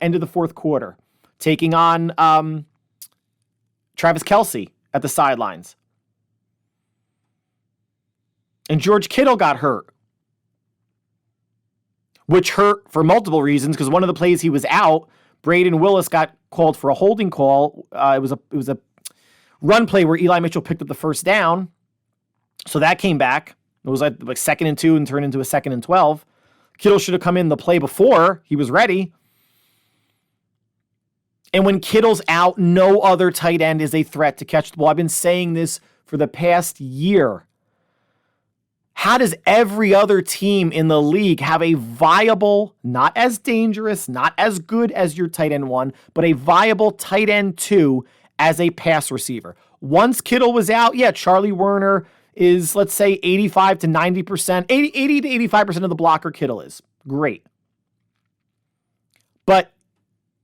Speaker 5: end of the fourth quarter, taking on Travis Kelce at the sidelines. And George Kittle got hurt, which hurt for multiple reasons, because one of the plays he was out, Braden Willis got called for a holding call. It was a run play where Eli Mitchell picked up the first down. So that came back. It was like 2nd and 2 and turned into a 2nd and 12. Kittle should have come in the play before. He was ready. And when Kittle's out, no other tight end is a threat to catch the ball. I've been saying this for the past year. How does every other team in the league have a viable, not as dangerous, not as good as your tight end 1, but a viable tight end 2 as a pass receiver? Once Kittle was out, Charlie Werner is, let's say, 85 to 90%, 80 to 85% of the blocker Kittle is. Great. But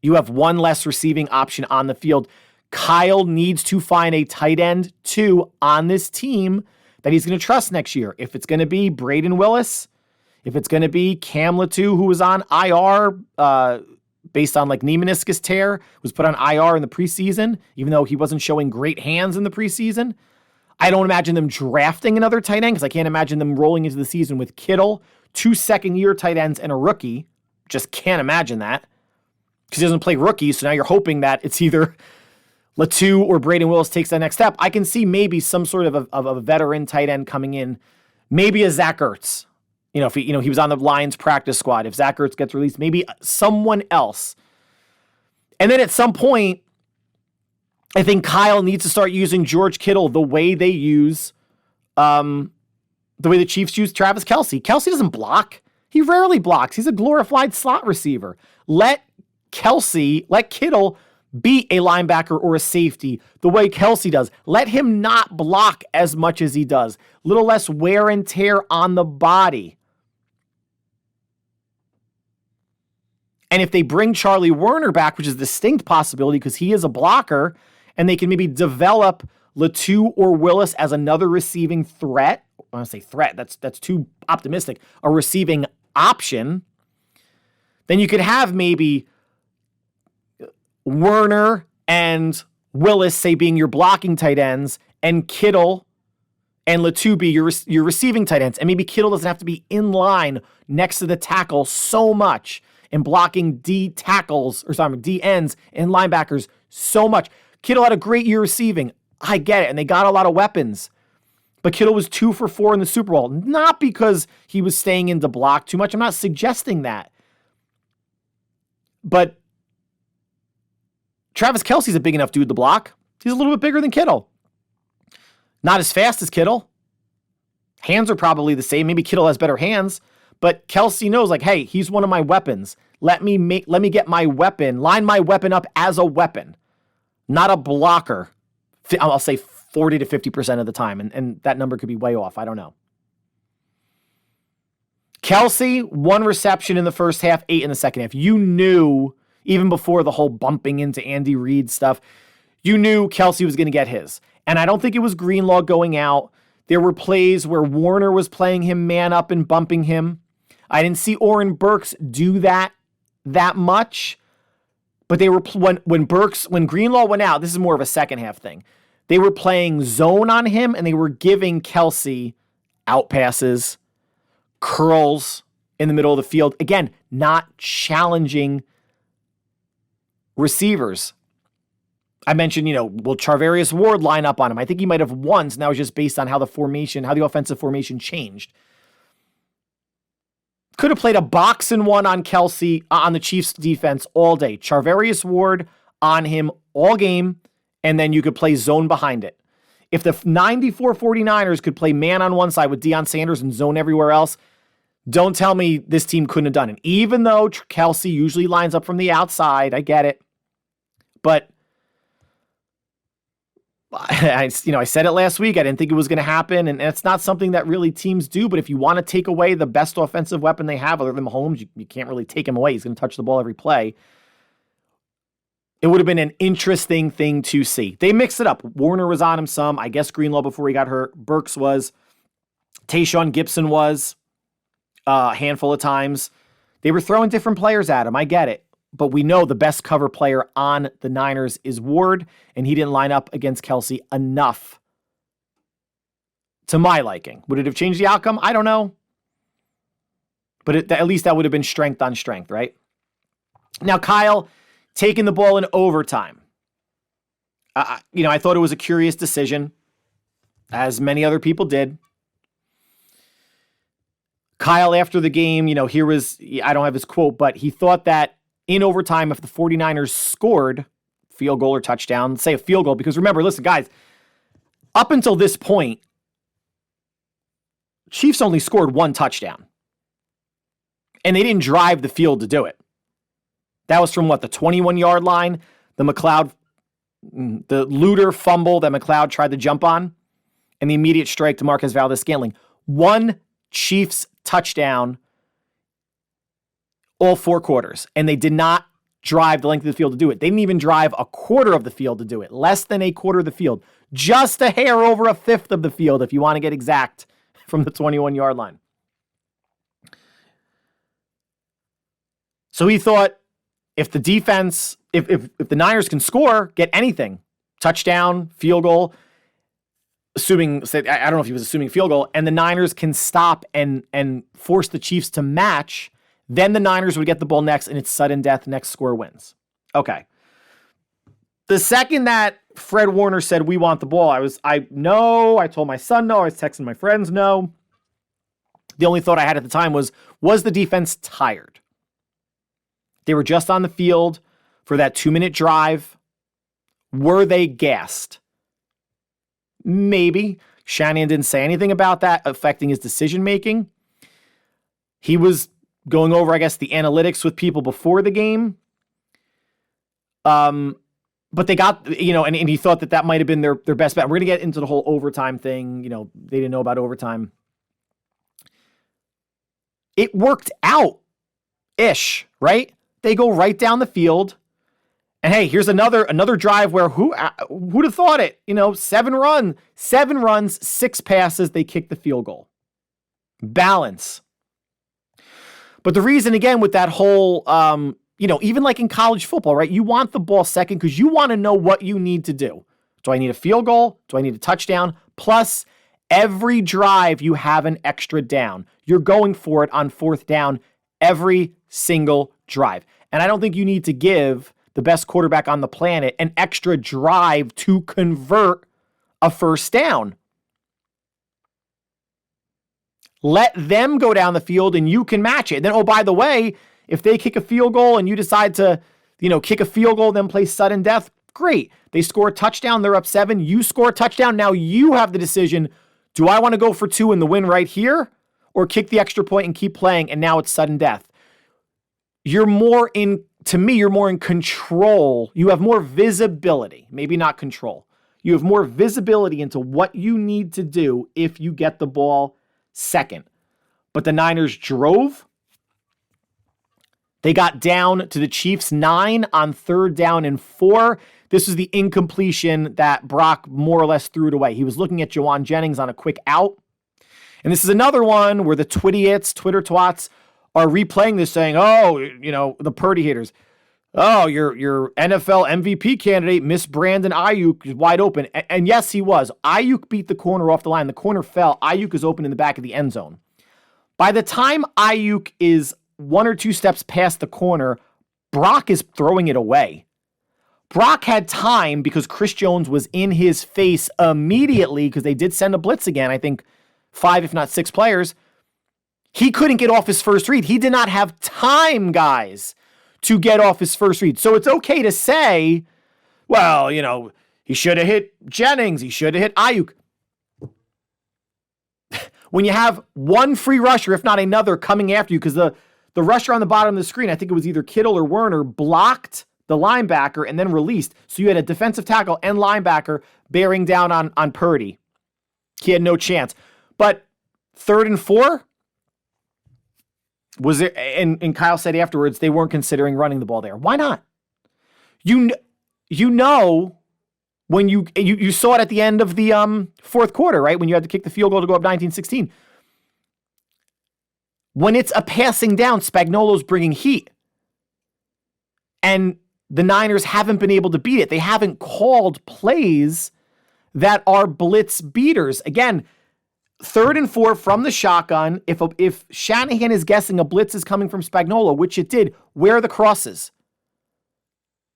Speaker 5: you have one less receiving option on the field. Kyle needs to find a tight end 2 on this team that he's going to trust next year. If it's going to be Braden Willis, if it's going to be Cam Latu, who was on IR based on knee meniscus tear, was put on IR in the preseason, even though he wasn't showing great hands in the preseason. I don't imagine them drafting another tight end because I can't imagine them rolling into the season with Kittle, 2 second-year tight ends, and a rookie. Just can't imagine that because he doesn't play rookies, so now you're hoping that it's either Latu or Braden Willis takes that next step. I can see maybe some sort of a veteran tight end coming in, maybe a Zach Ertz. If he was on the Lions practice squad. If Zach Ertz gets released, maybe someone else. And then at some point, I think Kyle needs to start using George Kittle the way they use, the way the Chiefs use Travis Kelce. Kelce doesn't block. He rarely blocks. He's a glorified slot receiver. Let Kittle be a linebacker or a safety the way Kelce does. Let him not block as much as he does. A little less wear and tear on the body. And if they bring Charlie Werner back, which is a distinct possibility because he is a blocker, and they can maybe develop Latu or Willis as another receiving threat. I want to say threat. That's too optimistic. A receiving option. Then you could have maybe Werner and Willis, say, being your blocking tight ends, and Kittle and Latu be your receiving tight ends. And maybe Kittle doesn't have to be in line next to the tackle so much and blocking D ends and linebackers so much. Kittle had a great year receiving. I get it. And they got a lot of weapons. But Kittle was 2 for 4 in the Super Bowl. Not because he was staying in to block too much. I'm not suggesting that. But Travis Kelce's a big enough dude to block. He's a little bit bigger than Kittle. Not as fast as Kittle. Hands are probably the same. Maybe Kittle has better hands. But Kelce knows, hey, he's one of my weapons. Let me get my weapon, line my weapon up as a weapon. Not a blocker. I'll say 40 to 50% of the time. And that number could be way off. I don't know. Kelce, 1 reception in the first half, 8 in the second half. You knew, even before the whole bumping into Andy Reid stuff, you knew Kelce was going to get his. And I don't think it was Greenlaw going out. There were plays where Warner was playing him man up and bumping him. I didn't see Oren Burks do that much. But they were when Greenlaw went out, this is more of a second half thing. They were playing zone on him and they were giving Kelce out passes, curls in the middle of the field. Again, not challenging receivers. I mentioned, will Charvarius Ward line up on him? I think he might have once, and that was just based on how the offensive formation changed. Could have played a box and one on Kelsey on the Chiefs defense all day. Charvarius Ward on him all game, and then you could play zone behind it. If the 94 49ers could play man on one side with Deion Sanders and zone everywhere else, don't tell me this team couldn't have done it. Even though Kelsey usually lines up from the outside, I get it. But I said it last week. I didn't think it was going to happen, and it's not something that really teams do. But if you want to take away the best offensive weapon they have, other than Mahomes, you can't really take him away. He's going to touch the ball every play. It would have been an interesting thing to see. They mixed it up. Warner was on him some. I guess Greenlaw before he got hurt. Burks was. Tayshaun Gibson was a handful of times. They were throwing different players at him. I get it. But we know the best cover player on the Niners is Ward, and he didn't line up against Kelsey enough to my liking. Would it have changed the outcome? I don't know. But at least that would have been strength on strength, right? Now, Kyle taking the ball in overtime. I thought it was a curious decision, as many other people did. Kyle, after the game, I don't have his quote, but he thought that in overtime, if the 49ers scored field goal or touchdown, say a field goal, because remember, listen, guys, up until this point, Chiefs only scored one touchdown. And they didn't drive the field to do it. That was from the 21-yard line, the Luter fumble that McLeod tried to jump on, and the immediate strike to Marquez Valdes-Scantling. One Chiefs touchdown all 4 quarters, and they did not drive the length of the field to do it. They didn't even drive a quarter of the field to do it, less than a quarter of the field, just a hair over a fifth of the field, if you want to get exact, from the 21-yard line. So he thought, if the defense, if the Niners can score, get anything, touchdown, field goal, I don't know if he was assuming field goal, and the Niners can stop and force the Chiefs to match, then the Niners would get the ball next, and it's sudden death, next score wins. Okay. The second that Fred Warner said, we want the ball, I told my son no, I was texting my friends no. The only thought I had at the time was the defense tired? They were just on the field for that 2-minute drive. Were they gassed? Maybe. Shanahan didn't say anything about that affecting his decision-making. He was going over, I guess, the analytics with people before the game. But they got, and he thought that might have been their best bet. We're going to get into the whole overtime thing. They didn't know about overtime. It worked out-ish, right? They go right down the field. And hey, here's another drive where who'd have thought it? 7 runs, 6 passes, they kick the field goal. Balance. But the reason, again, with that whole, even like in college football, right? You want the ball second because you want to know what you need to do. Do I need a field goal? Do I need a touchdown? Plus, every drive you have an extra down. You're going for it on 4th down every single drive. And I don't think you need to give the best quarterback on the planet an extra drive to convert a first down. Let them go down the field and you can match it. Then, oh, by the way, if they kick a field goal and you decide to, kick a field goal, then play sudden death, great. They score a touchdown, they're up 7. You score a touchdown. Now you have the decision. Do I want to go for 2 and the win right here or kick the extra point and keep playing? And now it's sudden death. You're more in control. You have more visibility, maybe not control. You have more visibility into what you need to do if you get the ball second. But the Niners drove. They got down to the Chiefs 9 on 3rd down and 4. This was the incompletion that Brock more or less threw it away. He was looking at Jawan Jennings on a quick out. And this is another one where the Twitter twats are replaying this saying, the Purdy haters. Oh, your NFL MVP candidate, Miss Brandon Ayuk, is wide open. And yes, he was. Ayuk beat the corner off the line. The corner fell. Ayuk is open in the back of the end zone. By the time Ayuk is 1 or 2 steps past the corner, Brock is throwing it away. Brock had time because Chris Jones was in his face immediately because they did send a blitz again. I think 5, if not 6 players. He couldn't get off his first read. He did not have time, guys, to get off his first read. So it's okay to say, well, he should have hit Jennings. He should have hit Ayuk. When you have one free rusher, if not another, coming after you, because the rusher on the bottom of the screen, I think it was either Kittle or Werner, blocked the linebacker and then released. So you had a defensive tackle and linebacker bearing down on Purdy. He had no chance. But 3rd and 4, was there? And Kyle said afterwards they weren't considering running the ball there. Why not? You know when you saw it at the end of the 4th quarter, right? When you had to kick the field goal to go up 19-16. When it's a passing down, Spagnuolo's bringing heat. And the Niners haven't been able to beat it. They haven't called plays that are blitz beaters. Again, 3rd and 4 from the shotgun. If Shanahan is guessing a blitz is coming from Spagnuolo, which it did, where are the crosses?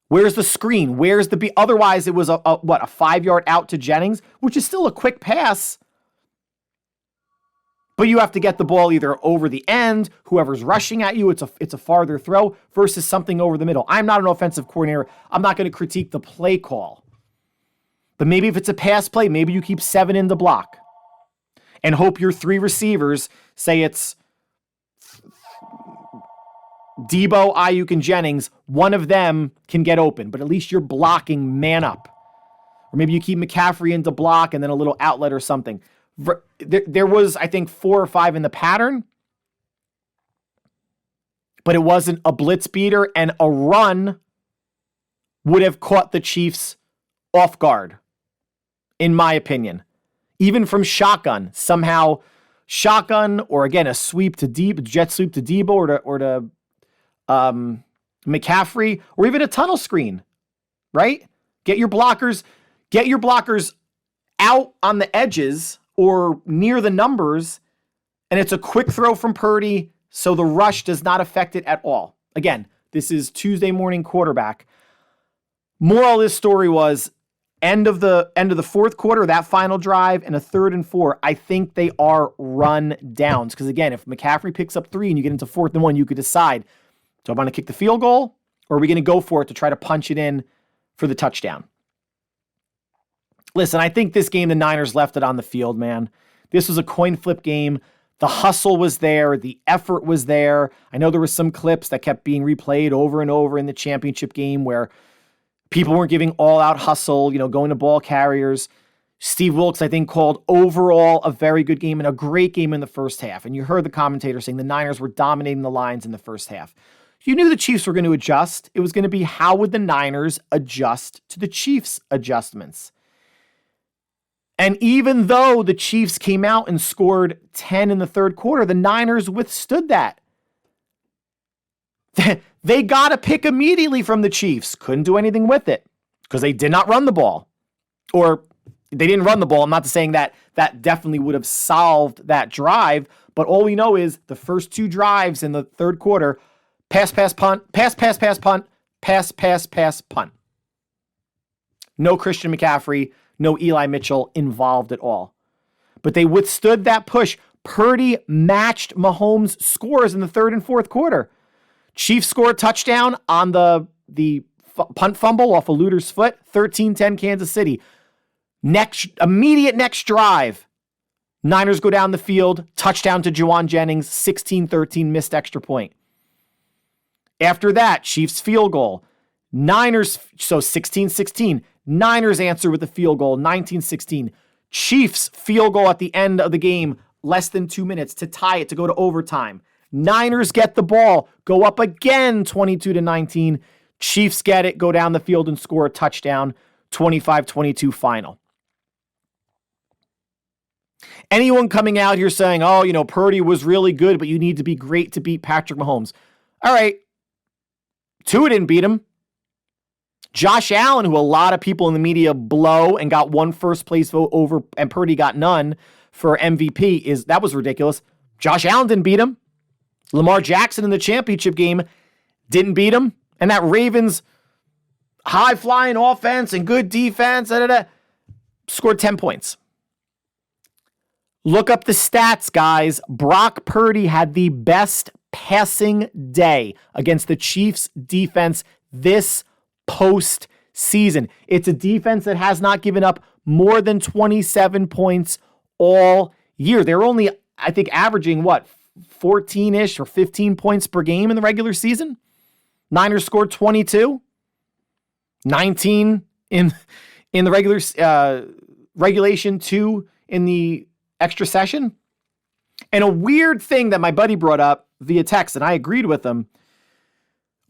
Speaker 5: Where's the screen? Where's the beat? Otherwise, it was a 5-yard out to Jennings, which is still a quick pass. But you have to get the ball either over the end, whoever's rushing at you, it's a farther throw, versus something over the middle. I'm not an offensive coordinator. I'm not going to critique the play call. But maybe if it's a pass play, maybe you keep 7 in the block and hope your 3 receivers, say it's Debo, Ayuk, and Jennings, one of them can get open, but at least you're blocking man up. Or maybe you keep McCaffrey into block and then a little outlet or something. There was, I think, 4 or 5 in the pattern, but it wasn't a blitz beater, and a run would have caught the Chiefs off guard, in my opinion. Even from shotgun, somehow shotgun, or again, a sweep to deep, jet sweep to Debo or to McCaffrey, or even a tunnel screen, right? Get your blockers out on the edges or near the numbers, and it's a quick throw from Purdy, so the rush does not affect it at all. Again, this is Tuesday morning quarterback. Moral of this story was end of the 4th quarter, that final drive, and a 3rd and 4. I think they are run downs. Because again, if McCaffrey picks up 3 and you get into 4th and 1, you could decide, do I want to kick the field goal, or are we going to go for it to try to punch it in for the touchdown? Listen, I think this game, the Niners left it on the field, man. This was a coin flip game. The hustle was there. The effort was there. I know there were some clips that kept being replayed over and over in the championship game where people weren't giving all-out hustle, going to ball carriers. Steve Wilkes, I think, called overall a very good game and a great game in the first half. And you heard the commentator saying the Niners were dominating the Lions in the first half. You knew the Chiefs were going to adjust. It was going to be, how would the Niners adjust to the Chiefs' adjustments? And even though the Chiefs came out and scored 10 in the 3rd quarter, the Niners withstood that. They got a pick immediately from the Chiefs. Couldn't do anything with it because they did not run the ball. Or they didn't run the ball. I'm not saying that definitely would have solved that drive, but all we know is the first 2 drives in the 3rd quarter, pass, pass, punt, pass, pass, pass, punt, pass, pass, pass, punt. No Christian McCaffrey, no Eli Mitchell involved at all. But they withstood that push. Purdy matched Mahomes' scores in the 3rd and 4th quarter. Chiefs scored a touchdown on the punt fumble off a Luter's foot, 13-10 Kansas City. Immediate next drive, Niners go down the field, touchdown to Juwan Jennings, 16-13, missed extra point. After that, Chiefs field goal. Niners, so 16-16. Niners answer with a field goal, 19-16. Chiefs field goal at the end of the game, less than 2 minutes to tie it, to go to overtime. Niners get the ball, go up again, 22-19. Chiefs get it, go down the field and score a touchdown, 25-22 final. Anyone coming out here saying, Purdy was really good, but you need to be great to beat Patrick Mahomes. All right. Tua didn't beat him. Josh Allen, who a lot of people in the media blow and got 1 first place vote over, and Purdy got none for MVP, that was ridiculous. Josh Allen didn't beat him. Lamar Jackson in the championship game didn't beat him. And that Ravens high-flying offense and good defense, scored 10 points. Look up the stats, guys. Brock Purdy had the best passing day against the Chiefs defense this postseason. It's a defense that has not given up more than 27 points all year. They're only, I think, averaging 14-ish or 15 points per game in the regular season. Niners scored 22, 19 in the regular regulation, 2 in the extra session. And a weird thing that my buddy brought up via text, and I agreed with him,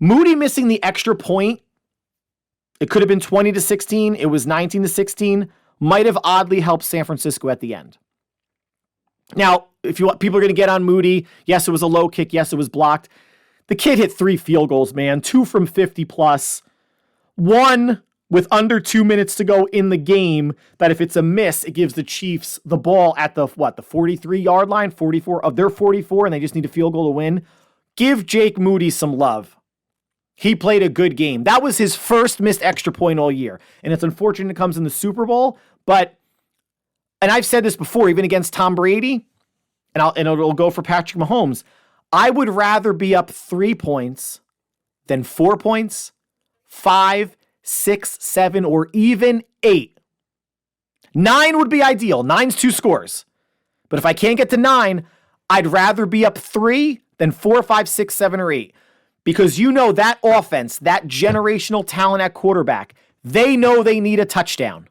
Speaker 5: Moody missing the extra point, it could have been 20-16, it was 19-16, might have oddly helped San Francisco at the end. Now, if you want, people are going to get on Moody. Yes, it was a low kick. Yes, it was blocked. The kid hit 3 field goals, man. 2 from 50 plus. 1 with under 2 minutes to go in the game, that if it's a miss, it gives the Chiefs the ball at the 43-yard line, 44 of their 44, and they just need a field goal to win. Give Jake Moody some love. He played a good game. That was his first missed extra point all year. And it's unfortunate it comes in the Super Bowl, but, and I've said this before, even against Tom Brady, and it'll go for Patrick Mahomes, I would rather be up 3 points than 4 points, 5, 6, 7, or even 8. 9 would be ideal. 9's 2 scores. But if I can't get to 9, I'd rather be up 3 than 4, 5, 6, 7, or 8. Because you know that offense, that generational talent at quarterback, they know they need a touchdown.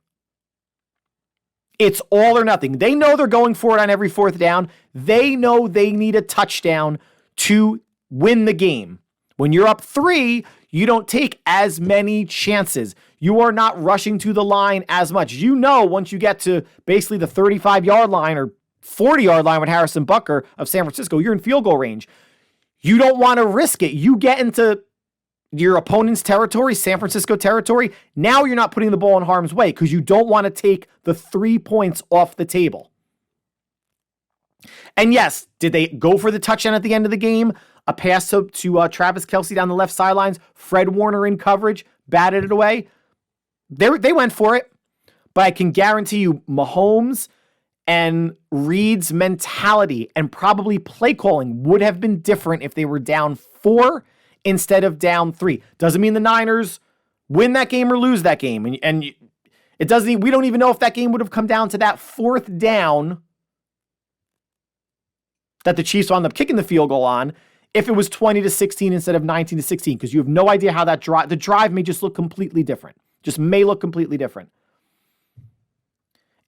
Speaker 5: It's all or nothing. They know they're going for it on every 4th down. They know they need a touchdown to win the game. When you're up 3, you don't take as many chances. You are not rushing to the line as much. You know, once you get to basically the 35-yard line or 40-yard line with Harrison Butker of San Francisco, you're in field goal range. You don't want to risk it. You get into your opponent's territory, San Francisco territory. Now you're not putting the ball in harm's way because you don't want to take the 3 points off the table. And yes, did they go for the touchdown at the end of the game? A pass to Travis Kelce down the left sidelines, Fred Warner in coverage, batted it away. They went for it. But I can guarantee you Mahomes and Reed's mentality and probably play calling would have been different if they were down 4 instead of down 3. Doesn't mean the Niners win that game or lose that game. And it doesn't. We don't even know if that game would have come down to that 4th down that the Chiefs wound up kicking the field goal on if it was 20-16 instead of 19-16, because you have no idea how that the drive may just look completely different. Just may look completely different.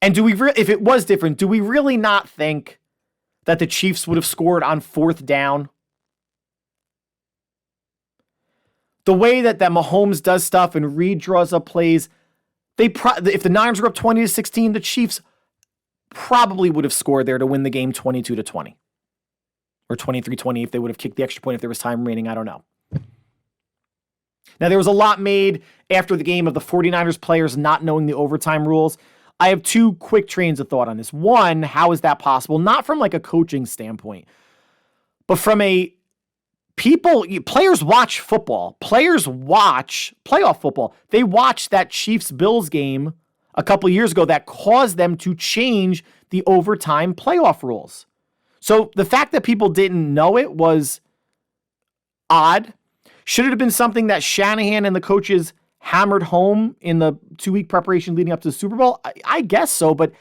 Speaker 5: And if it was different, do we really not think that the Chiefs would have scored on 4th down? The way that Mahomes does stuff and Reed draws up plays, if the Niners were up 20-16, the Chiefs probably would have scored there to win the game 22-20. Or 23-20 if they would have kicked the extra point if there was time remaining. I don't know. Now, there was a lot made after the game of the 49ers players not knowing the overtime rules. I have 2 quick trains of thought on this. One, how is that possible? Not from like a coaching standpoint, but from players watch football. Players watch playoff football. They watched that Chiefs-Bills game a couple years ago that caused them to change the overtime playoff rules. So the fact that people didn't know it was odd. Should it have been something that Shanahan and the coaches hammered home in the 2-week preparation leading up to the Super Bowl? I guess so, but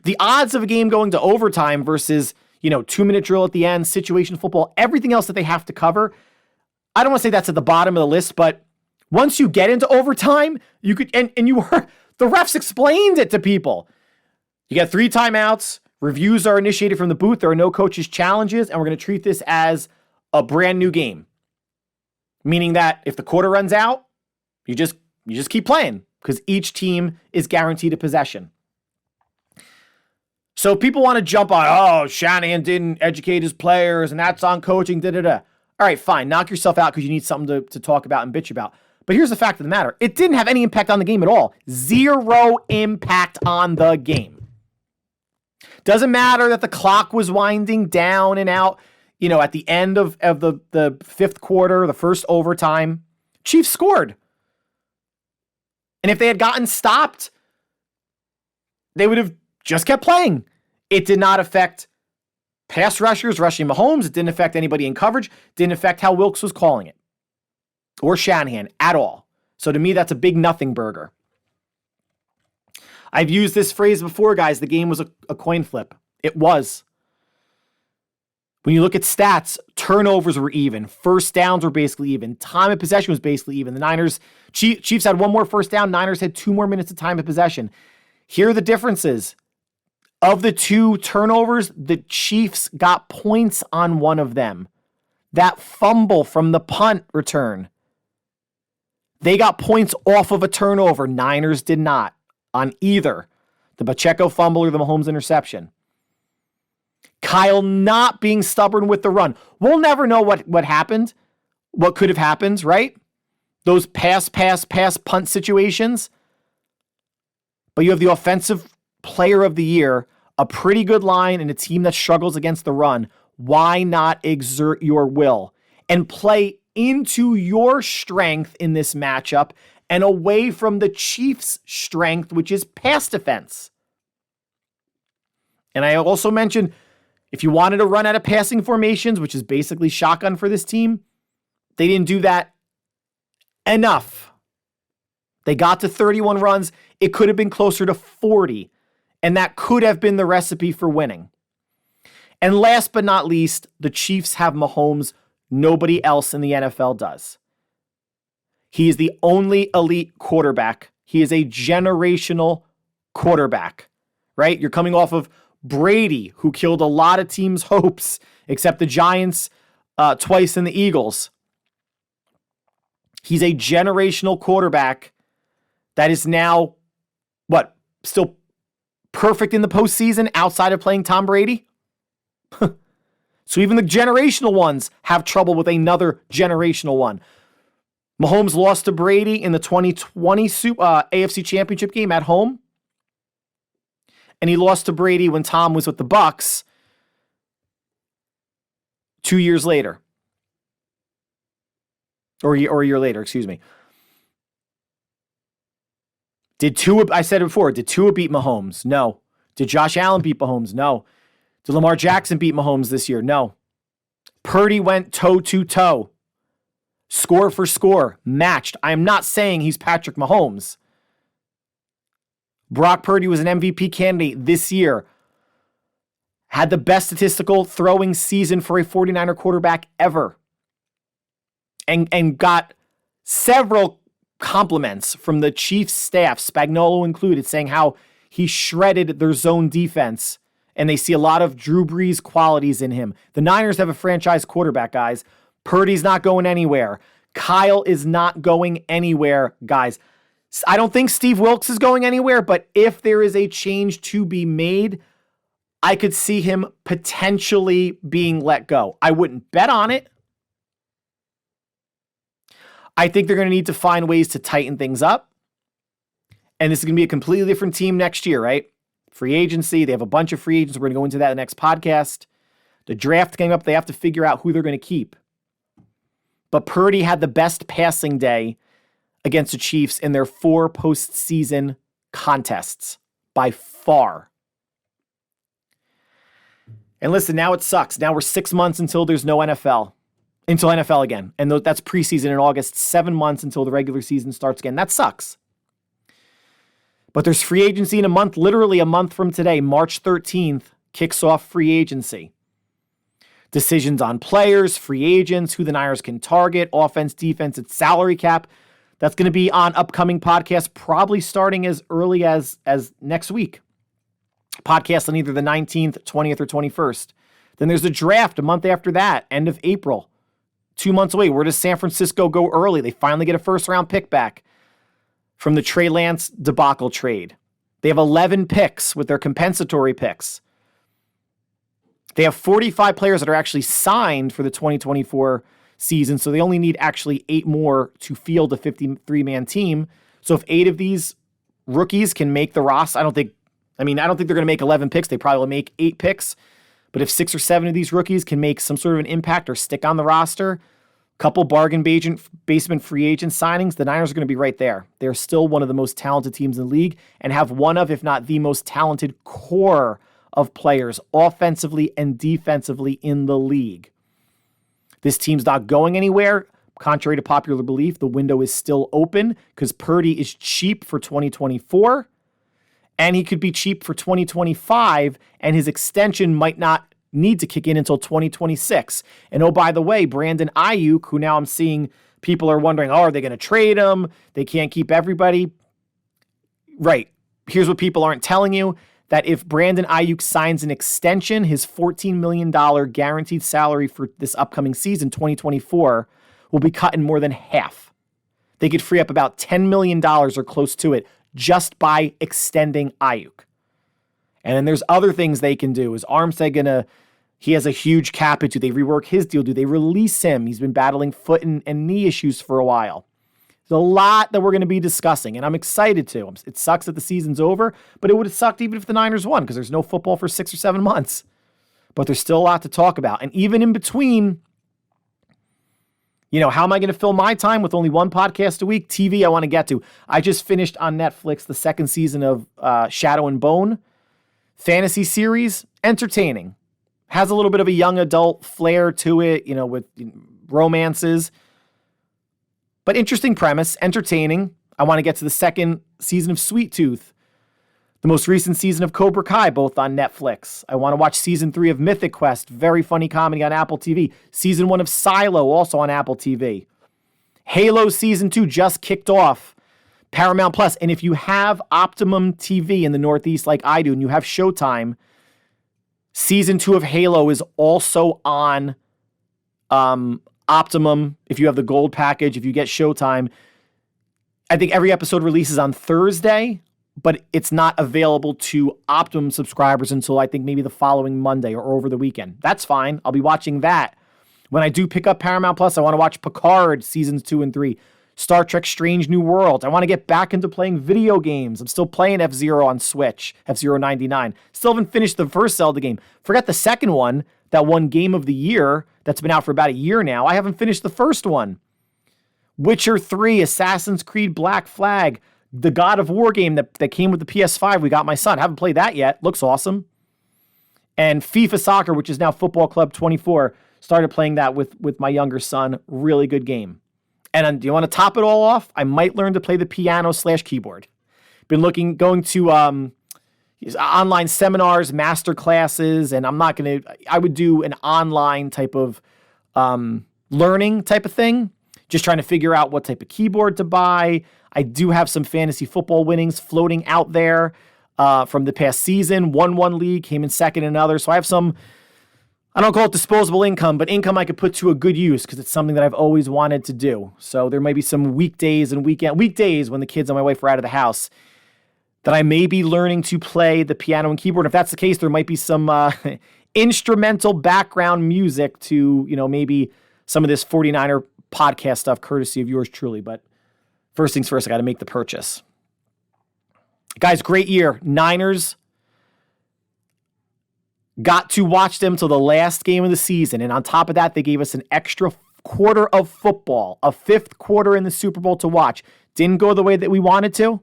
Speaker 5: the odds of a game going to overtime versus, 2-minute drill at the end, situation football, everything else that they have to cover, I don't want to say that's at the bottom of the list, but once you get into overtime, you could, and you heard, the refs explained it to people. You get 3 timeouts. Reviews are initiated from the booth. There are no coaches' challenges, and we're going to treat this as a brand new game. Meaning that if the quarter runs out, you just keep playing because each team is guaranteed a possession. So people want to jump on, Shanahan didn't educate his players, and that's on coaching, da-da-da. All right, fine. Knock yourself out because you need something to talk about and bitch about. But here's the fact of the matter. It didn't have any impact on the game at all. 0 impact on the game. Doesn't matter that the clock was winding down and out, at the end of the 5th quarter, the first overtime. Chiefs scored. And if they had gotten stopped, they would have just kept playing. It did not affect pass rushers rushing Mahomes. It didn't affect anybody in coverage. It didn't affect how Wilks was calling it or Shanahan at all. So to me, that's a big nothing burger. I've used this phrase before, guys. The game was a coin flip. It was. When you look at stats, turnovers were even. First downs were basically even. Time of possession was basically even. The Chiefs had one more first down. Niners had 2 more minutes of time of possession. Here are the differences. Of the 2 turnovers, the Chiefs got points on one of them. That fumble from the punt return. They got points off of a turnover. Niners did not on either. The Pacheco fumble or the Mahomes interception. Kyle not being stubborn with the run. We'll never know what happened, what could have happened, right? Those pass, punt situations. But you have the offensive player of the year, a pretty good line, and a team that struggles against the run. Why not exert your will and play into your strength in this matchup and away from the Chiefs' strength, which is pass defense? And I also mentioned, if you wanted to run out of passing formations, which is basically shotgun for this team, they didn't do that enough. They got to 31 runs. It could have been closer to 40, and that could have been the recipe for winning. And last but not least, the Chiefs have Mahomes. Nobody else in the NFL does. He is the only elite quarterback. He is a generational quarterback, right? You're coming off of Brady, who killed a lot of teams' hopes, except the Giants twice and the Eagles. He's a generational quarterback that is now, still perfect in the postseason outside of playing Tom Brady? So even the generational ones have trouble with another generational one. Mahomes lost to Brady in the 2020 AFC Championship game at home. And he lost to Brady when Tom was with the Bucs 2 years later. Or a year later, excuse me. I said it before, did Tua beat Mahomes? No. Did Josh Allen beat Mahomes? No. Did Lamar Jackson beat Mahomes this year? No. Purdy went toe-to-toe. Score for score. Matched. I am not saying he's Patrick Mahomes. Brock Purdy was an MVP candidate this year. Had the best statistical throwing season for a 49er quarterback ever. And got several compliments from the Chiefs staff, Spagnuolo included, saying how he shredded their zone defense. And they see a lot of Drew Brees qualities in him. The Niners have a franchise quarterback, guys. Purdy's not going anywhere. Kyle is not going anywhere, guys. I don't think Steve Wilks is going anywhere, but if there is a change to be made, I could see him potentially being let go. I wouldn't bet on it. I think they're going to need to find ways to tighten things up. And this is going to be a completely different team next year, right? Free agency. They have a bunch of free agents. We're going to go into that in the next podcast. The draft came up. They have to figure out who they're going to keep. But Purdy had the best passing day against the Chiefs in their 4 postseason contests by far. And listen, now it sucks. Now we're 6 months until there's no NFL. Until NFL again. And that's preseason in August. 7 months until the regular season starts again. That sucks. But there's free agency in a month, literally a month from today. March 13th kicks off free agency. Decisions on players, free agents, who the Niners can target, offense, defense, its salary cap. That's going to be on upcoming podcasts, probably starting as early as next week. Podcast on either the 19th, 20th, or 21st. Then there's a draft a month after that, end of April. 2 months away. Where does San Francisco go early? They finally get a first-round pick back from the Trey Lance debacle trade. They have 11 picks with their compensatory picks. They have 45 players that are actually signed for the 2024 season, so they only need actually 8 more to field a 53-man team. So if 8 of these rookies can make the roster, I don't think they're going to make 11 picks. They probably will make 8 picks. But if 6 or 7 of these rookies can make some sort of an impact or stick on the roster, Couple bargain basement free agent signings, the Niners are going to be right there. They're still one of the most talented teams in the league and have one of, if not the most talented core of players offensively and defensively in the league. This team's not going anywhere. Contrary to popular belief, the window is still open because Purdy is cheap for 2024 and he could be cheap for 2025 and his extension might not need to kick in until 2026. And oh, by the way, Brandon Ayuk, who now I'm seeing people are wondering, oh, are they going to trade him? They can't keep everybody. Right. Here's what people aren't telling you, that if Brandon Ayuk signs an extension, his $14 million guaranteed salary for this upcoming season, 2024, will be cut in more than half. They could free up about $10 million or close to it just by extending Ayuk. And then there's other things they can do. Is Armstead he has a huge cap hit. Do they rework his deal? Do they release him? He's been battling foot and knee issues for a while. There's a lot that we're going to be discussing, and I'm excited to. It sucks that the season's over, but it would have sucked even if the Niners won because there's no football for 6 or 7 months. But there's still a lot to talk about. And even in between, how am I going to fill my time with only one podcast a week? TV I want to get to. I just finished on Netflix the 2nd season of Shadow and Bone fantasy series. Entertaining. Has a little bit of a young adult flair to it, with romances. But interesting premise, entertaining. I want to get to the 2nd season of Sweet Tooth. The most recent season of Cobra Kai, both on Netflix. I want to watch season 3 of Mythic Quest, very funny comedy on Apple TV. Season 1 of Silo, also on Apple TV. Halo season 2 just kicked off. Paramount Plus. And if you have Optimum TV in the Northeast like I do, and you have Showtime, season 2 of Halo is also on Optimum. If you have the gold package, if you get Showtime, I think every episode releases on Thursday, but it's not available to Optimum subscribers until I think maybe the following Monday or over the weekend. That's fine. I'll be watching that. When I do pick up Paramount Plus, I want to watch Picard seasons 2 and 3. Star Trek Strange New Worlds. I want to get back into playing video games. I'm still playing F-Zero on Switch, F-Zero 99. Still haven't finished the first Zelda game. Forget the second one, that one Game of the Year that's been out for about a year now. I haven't finished the first one. Witcher 3, Assassin's Creed Black Flag, the God of War game that came with the PS5. We got my son. Haven't played that yet. Looks awesome. And FIFA Soccer, which is now Football Club 24. Started playing that with my younger son. Really good game. And do you want to top it all off? I might learn to play the piano/keyboard. Been going to online seminars, master classes, and I would do an online type of learning type of thing. Just trying to figure out what type of keyboard to buy. I do have some fantasy football winnings floating out there from the past season. Won one league, came in second in another. So I have some, I don't call it disposable income, but income I could put to a good use because it's something that I've always wanted to do. So there may be some weekdays and weekdays when the kids and my wife are out of the house that I may be learning to play the piano and keyboard. If that's the case, there might be some instrumental background music to, maybe some of this 49er podcast stuff, courtesy of yours truly. But first things first, I got to make the purchase. Guys, great year. Niners got to watch them till the last game of the season. And on top of that, they gave us an extra quarter of football, a 5th quarter in the Super Bowl to watch. Didn't go the way that we wanted to,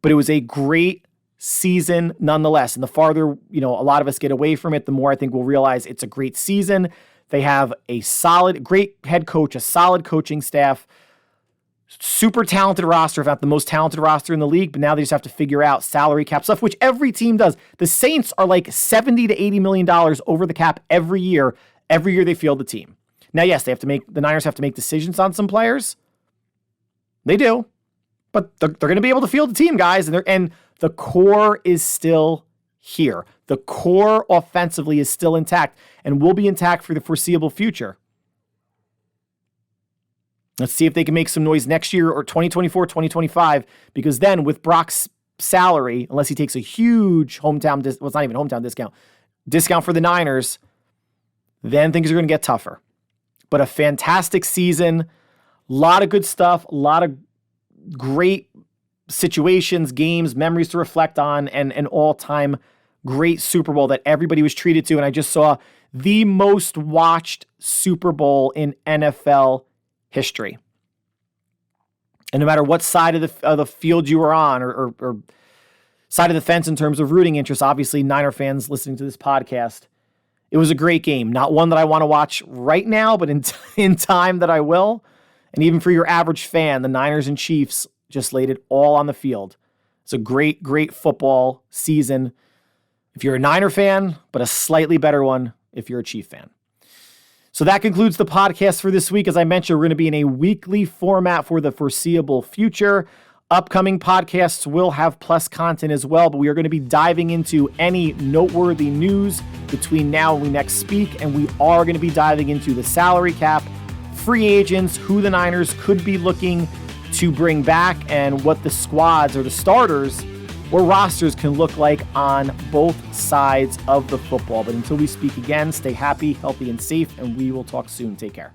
Speaker 5: but it was a great season nonetheless. And the farther, a lot of us get away from it, the more I think we'll realize it's a great season. They have a great head coach, a solid coaching staff, super talented roster, if not the most talented roster in the league, but now they just have to figure out salary cap stuff, which every team does. The Saints are like $70 to $80 million over the cap every year. Every year they field the team. Now, yes, the Niners have to make decisions on some players. They do, but they're going to be able to field the team, guys, and the core is still here. The core offensively is still intact and will be intact for the foreseeable future. Let's see if they can make some noise next year or 2024, 2025, because then with Brock's salary, unless he takes a huge it's not even hometown discount for the Niners, then things are going to get tougher. But a fantastic season, a lot of good stuff, a lot of great situations, games, memories to reflect on, and an all-time great Super Bowl that everybody was treated to. And I just saw the most watched Super Bowl in NFL history. And no matter what side of the field you were on or side of the fence in terms of rooting interest, obviously Niner fans listening to this podcast, it was a great game. Not one that I want to watch right now, but in time that I will. And even for your average fan, the Niners and Chiefs just laid it all on the field. It's a great, great football season if you're a Niner fan, but a slightly better one if you're a Chief fan. So that concludes the podcast for this week. As I mentioned, we're going to be in a weekly format for the foreseeable future. Upcoming podcasts will have plus content as well, but we are going to be diving into any noteworthy news between now and we next speak, and we are going to be diving into the salary cap, free agents, who the Niners could be looking to bring back, and what the squads or the starters or rosters can look like on both sides of the football. But until we speak again, stay happy, healthy, and safe, and we will talk soon. Take care.